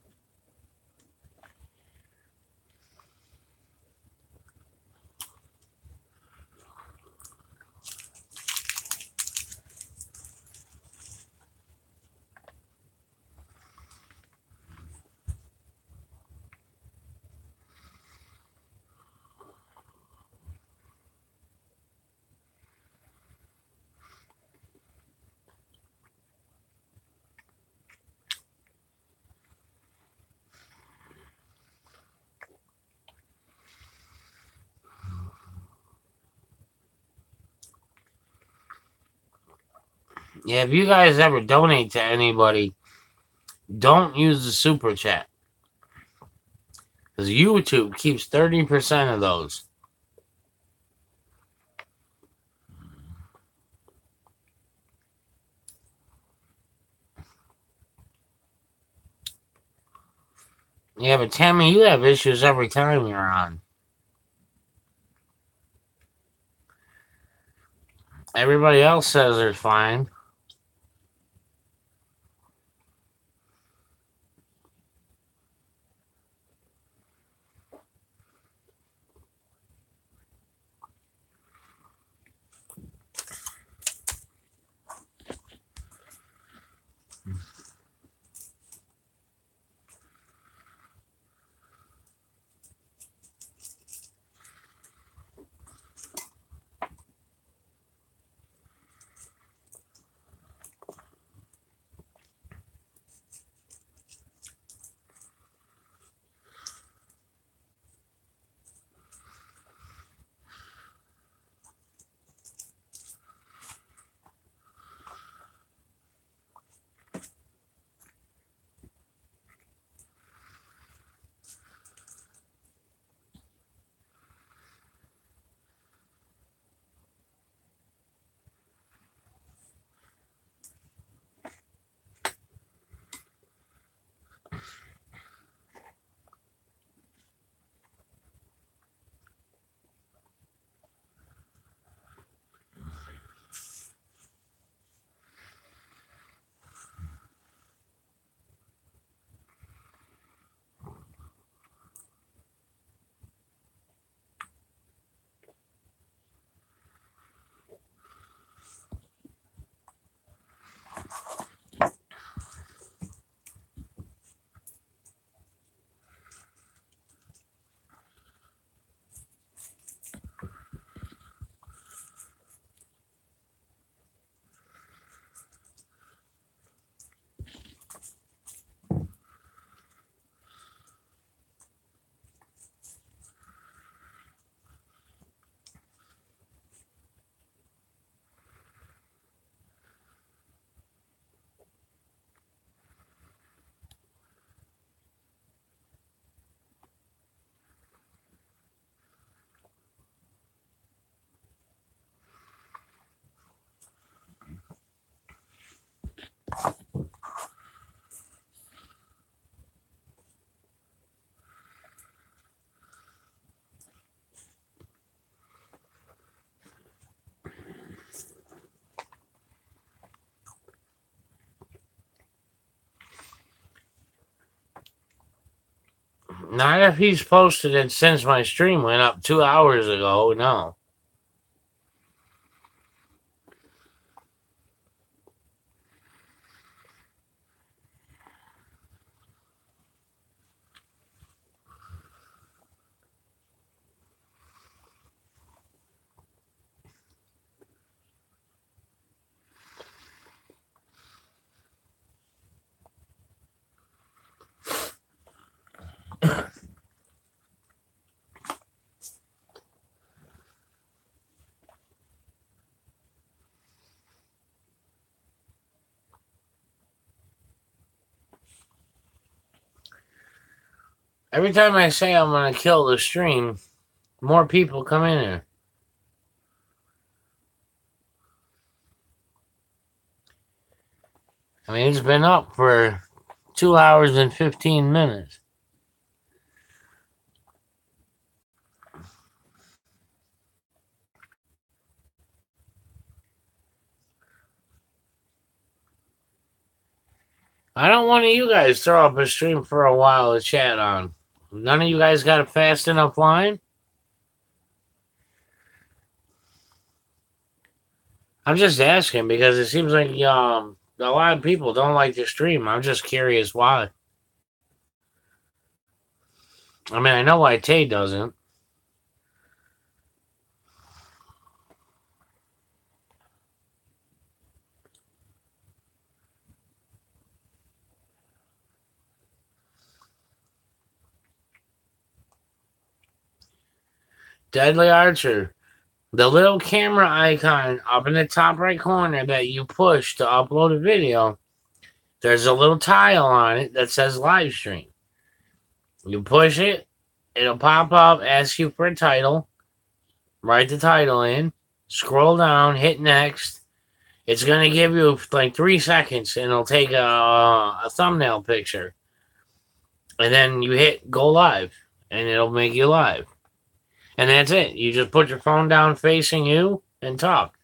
Yeah, if you guys ever donate to anybody, don't use the super chat. Because YouTube keeps 30% of those. Yeah, but Tammy, you have issues every time you're on. Everybody else says they're fine. Not if he's posted it since my stream went up 2 hours ago, no. Every time I say I'm going to kill the stream, more people come in here. I mean, it's been up for 2 hours and 15 minutes. I don't want you guys throw up a stream for a while to chat on. None of you guys got a fast enough line? I'm just asking because it seems like a lot of people don't like the stream. I'm just curious why. I mean, I know why Tay doesn't. Deadly Archer. The little camera icon up in the top right corner that you push to upload a video, there's a little tile on it that says live stream. You push it, it'll pop up, ask you for a title, write the title in, scroll down, hit next. It's going to give you like 3 seconds and it'll take a thumbnail picture. And then you hit go live and it'll make you live. And that's it. You just put your phone down facing you and talk.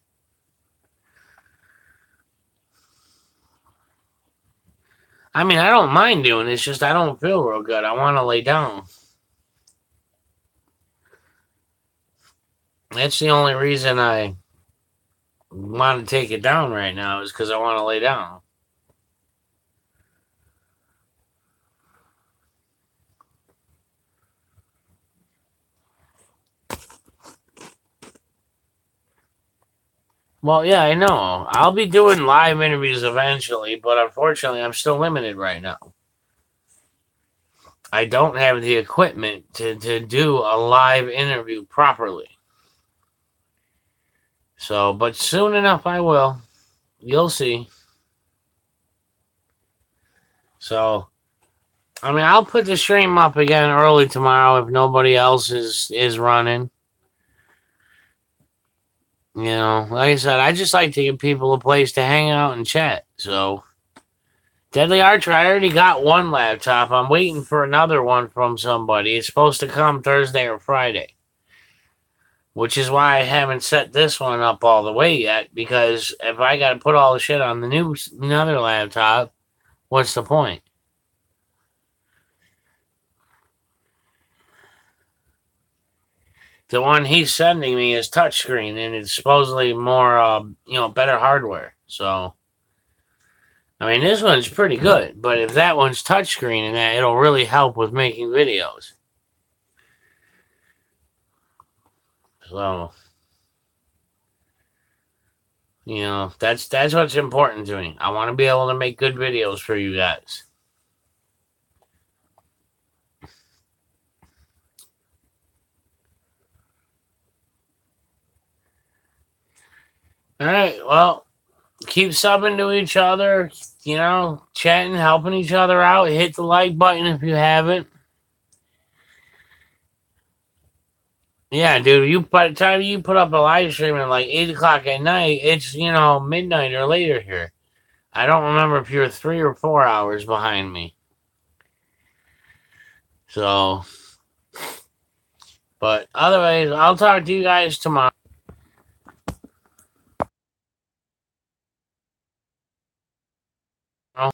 I mean, I don't mind doing it. It's just I don't feel real good. I want to lay down. That's the only reason I want to take it down right now is because I want to lay down. Well, yeah, I know. I'll be doing live interviews eventually, but unfortunately, I'm still limited right now. I don't have the equipment to do a live interview properly. So, but soon enough I will. You'll see. So, I mean, I'll put the stream up again early tomorrow if nobody else is running. You know, like I said, I just like to give people a place to hang out and chat. So, Deadly Archer, I already got one laptop. I'm waiting for another one from somebody. It's supposed to come Thursday or Friday. Which is why I haven't set this one up all the way yet, because if I got to put all the shit on the another laptop, what's the point? The one he's sending me is touchscreen, and it's supposedly more, better hardware. So, I mean, this one's pretty good, but if that one's touchscreen and that, it'll really help with making videos. So, that's what's important to me. I want to be able to make good videos for you guys. All right, well, keep subbing to each other, chatting, helping each other out. Hit the like button if you haven't. Yeah, dude, by the time you put up a live stream at like 8 o'clock at night, it's, midnight or later here. I don't remember if you're 3 or 4 hours behind me. So, but otherwise, I'll talk to you guys tomorrow.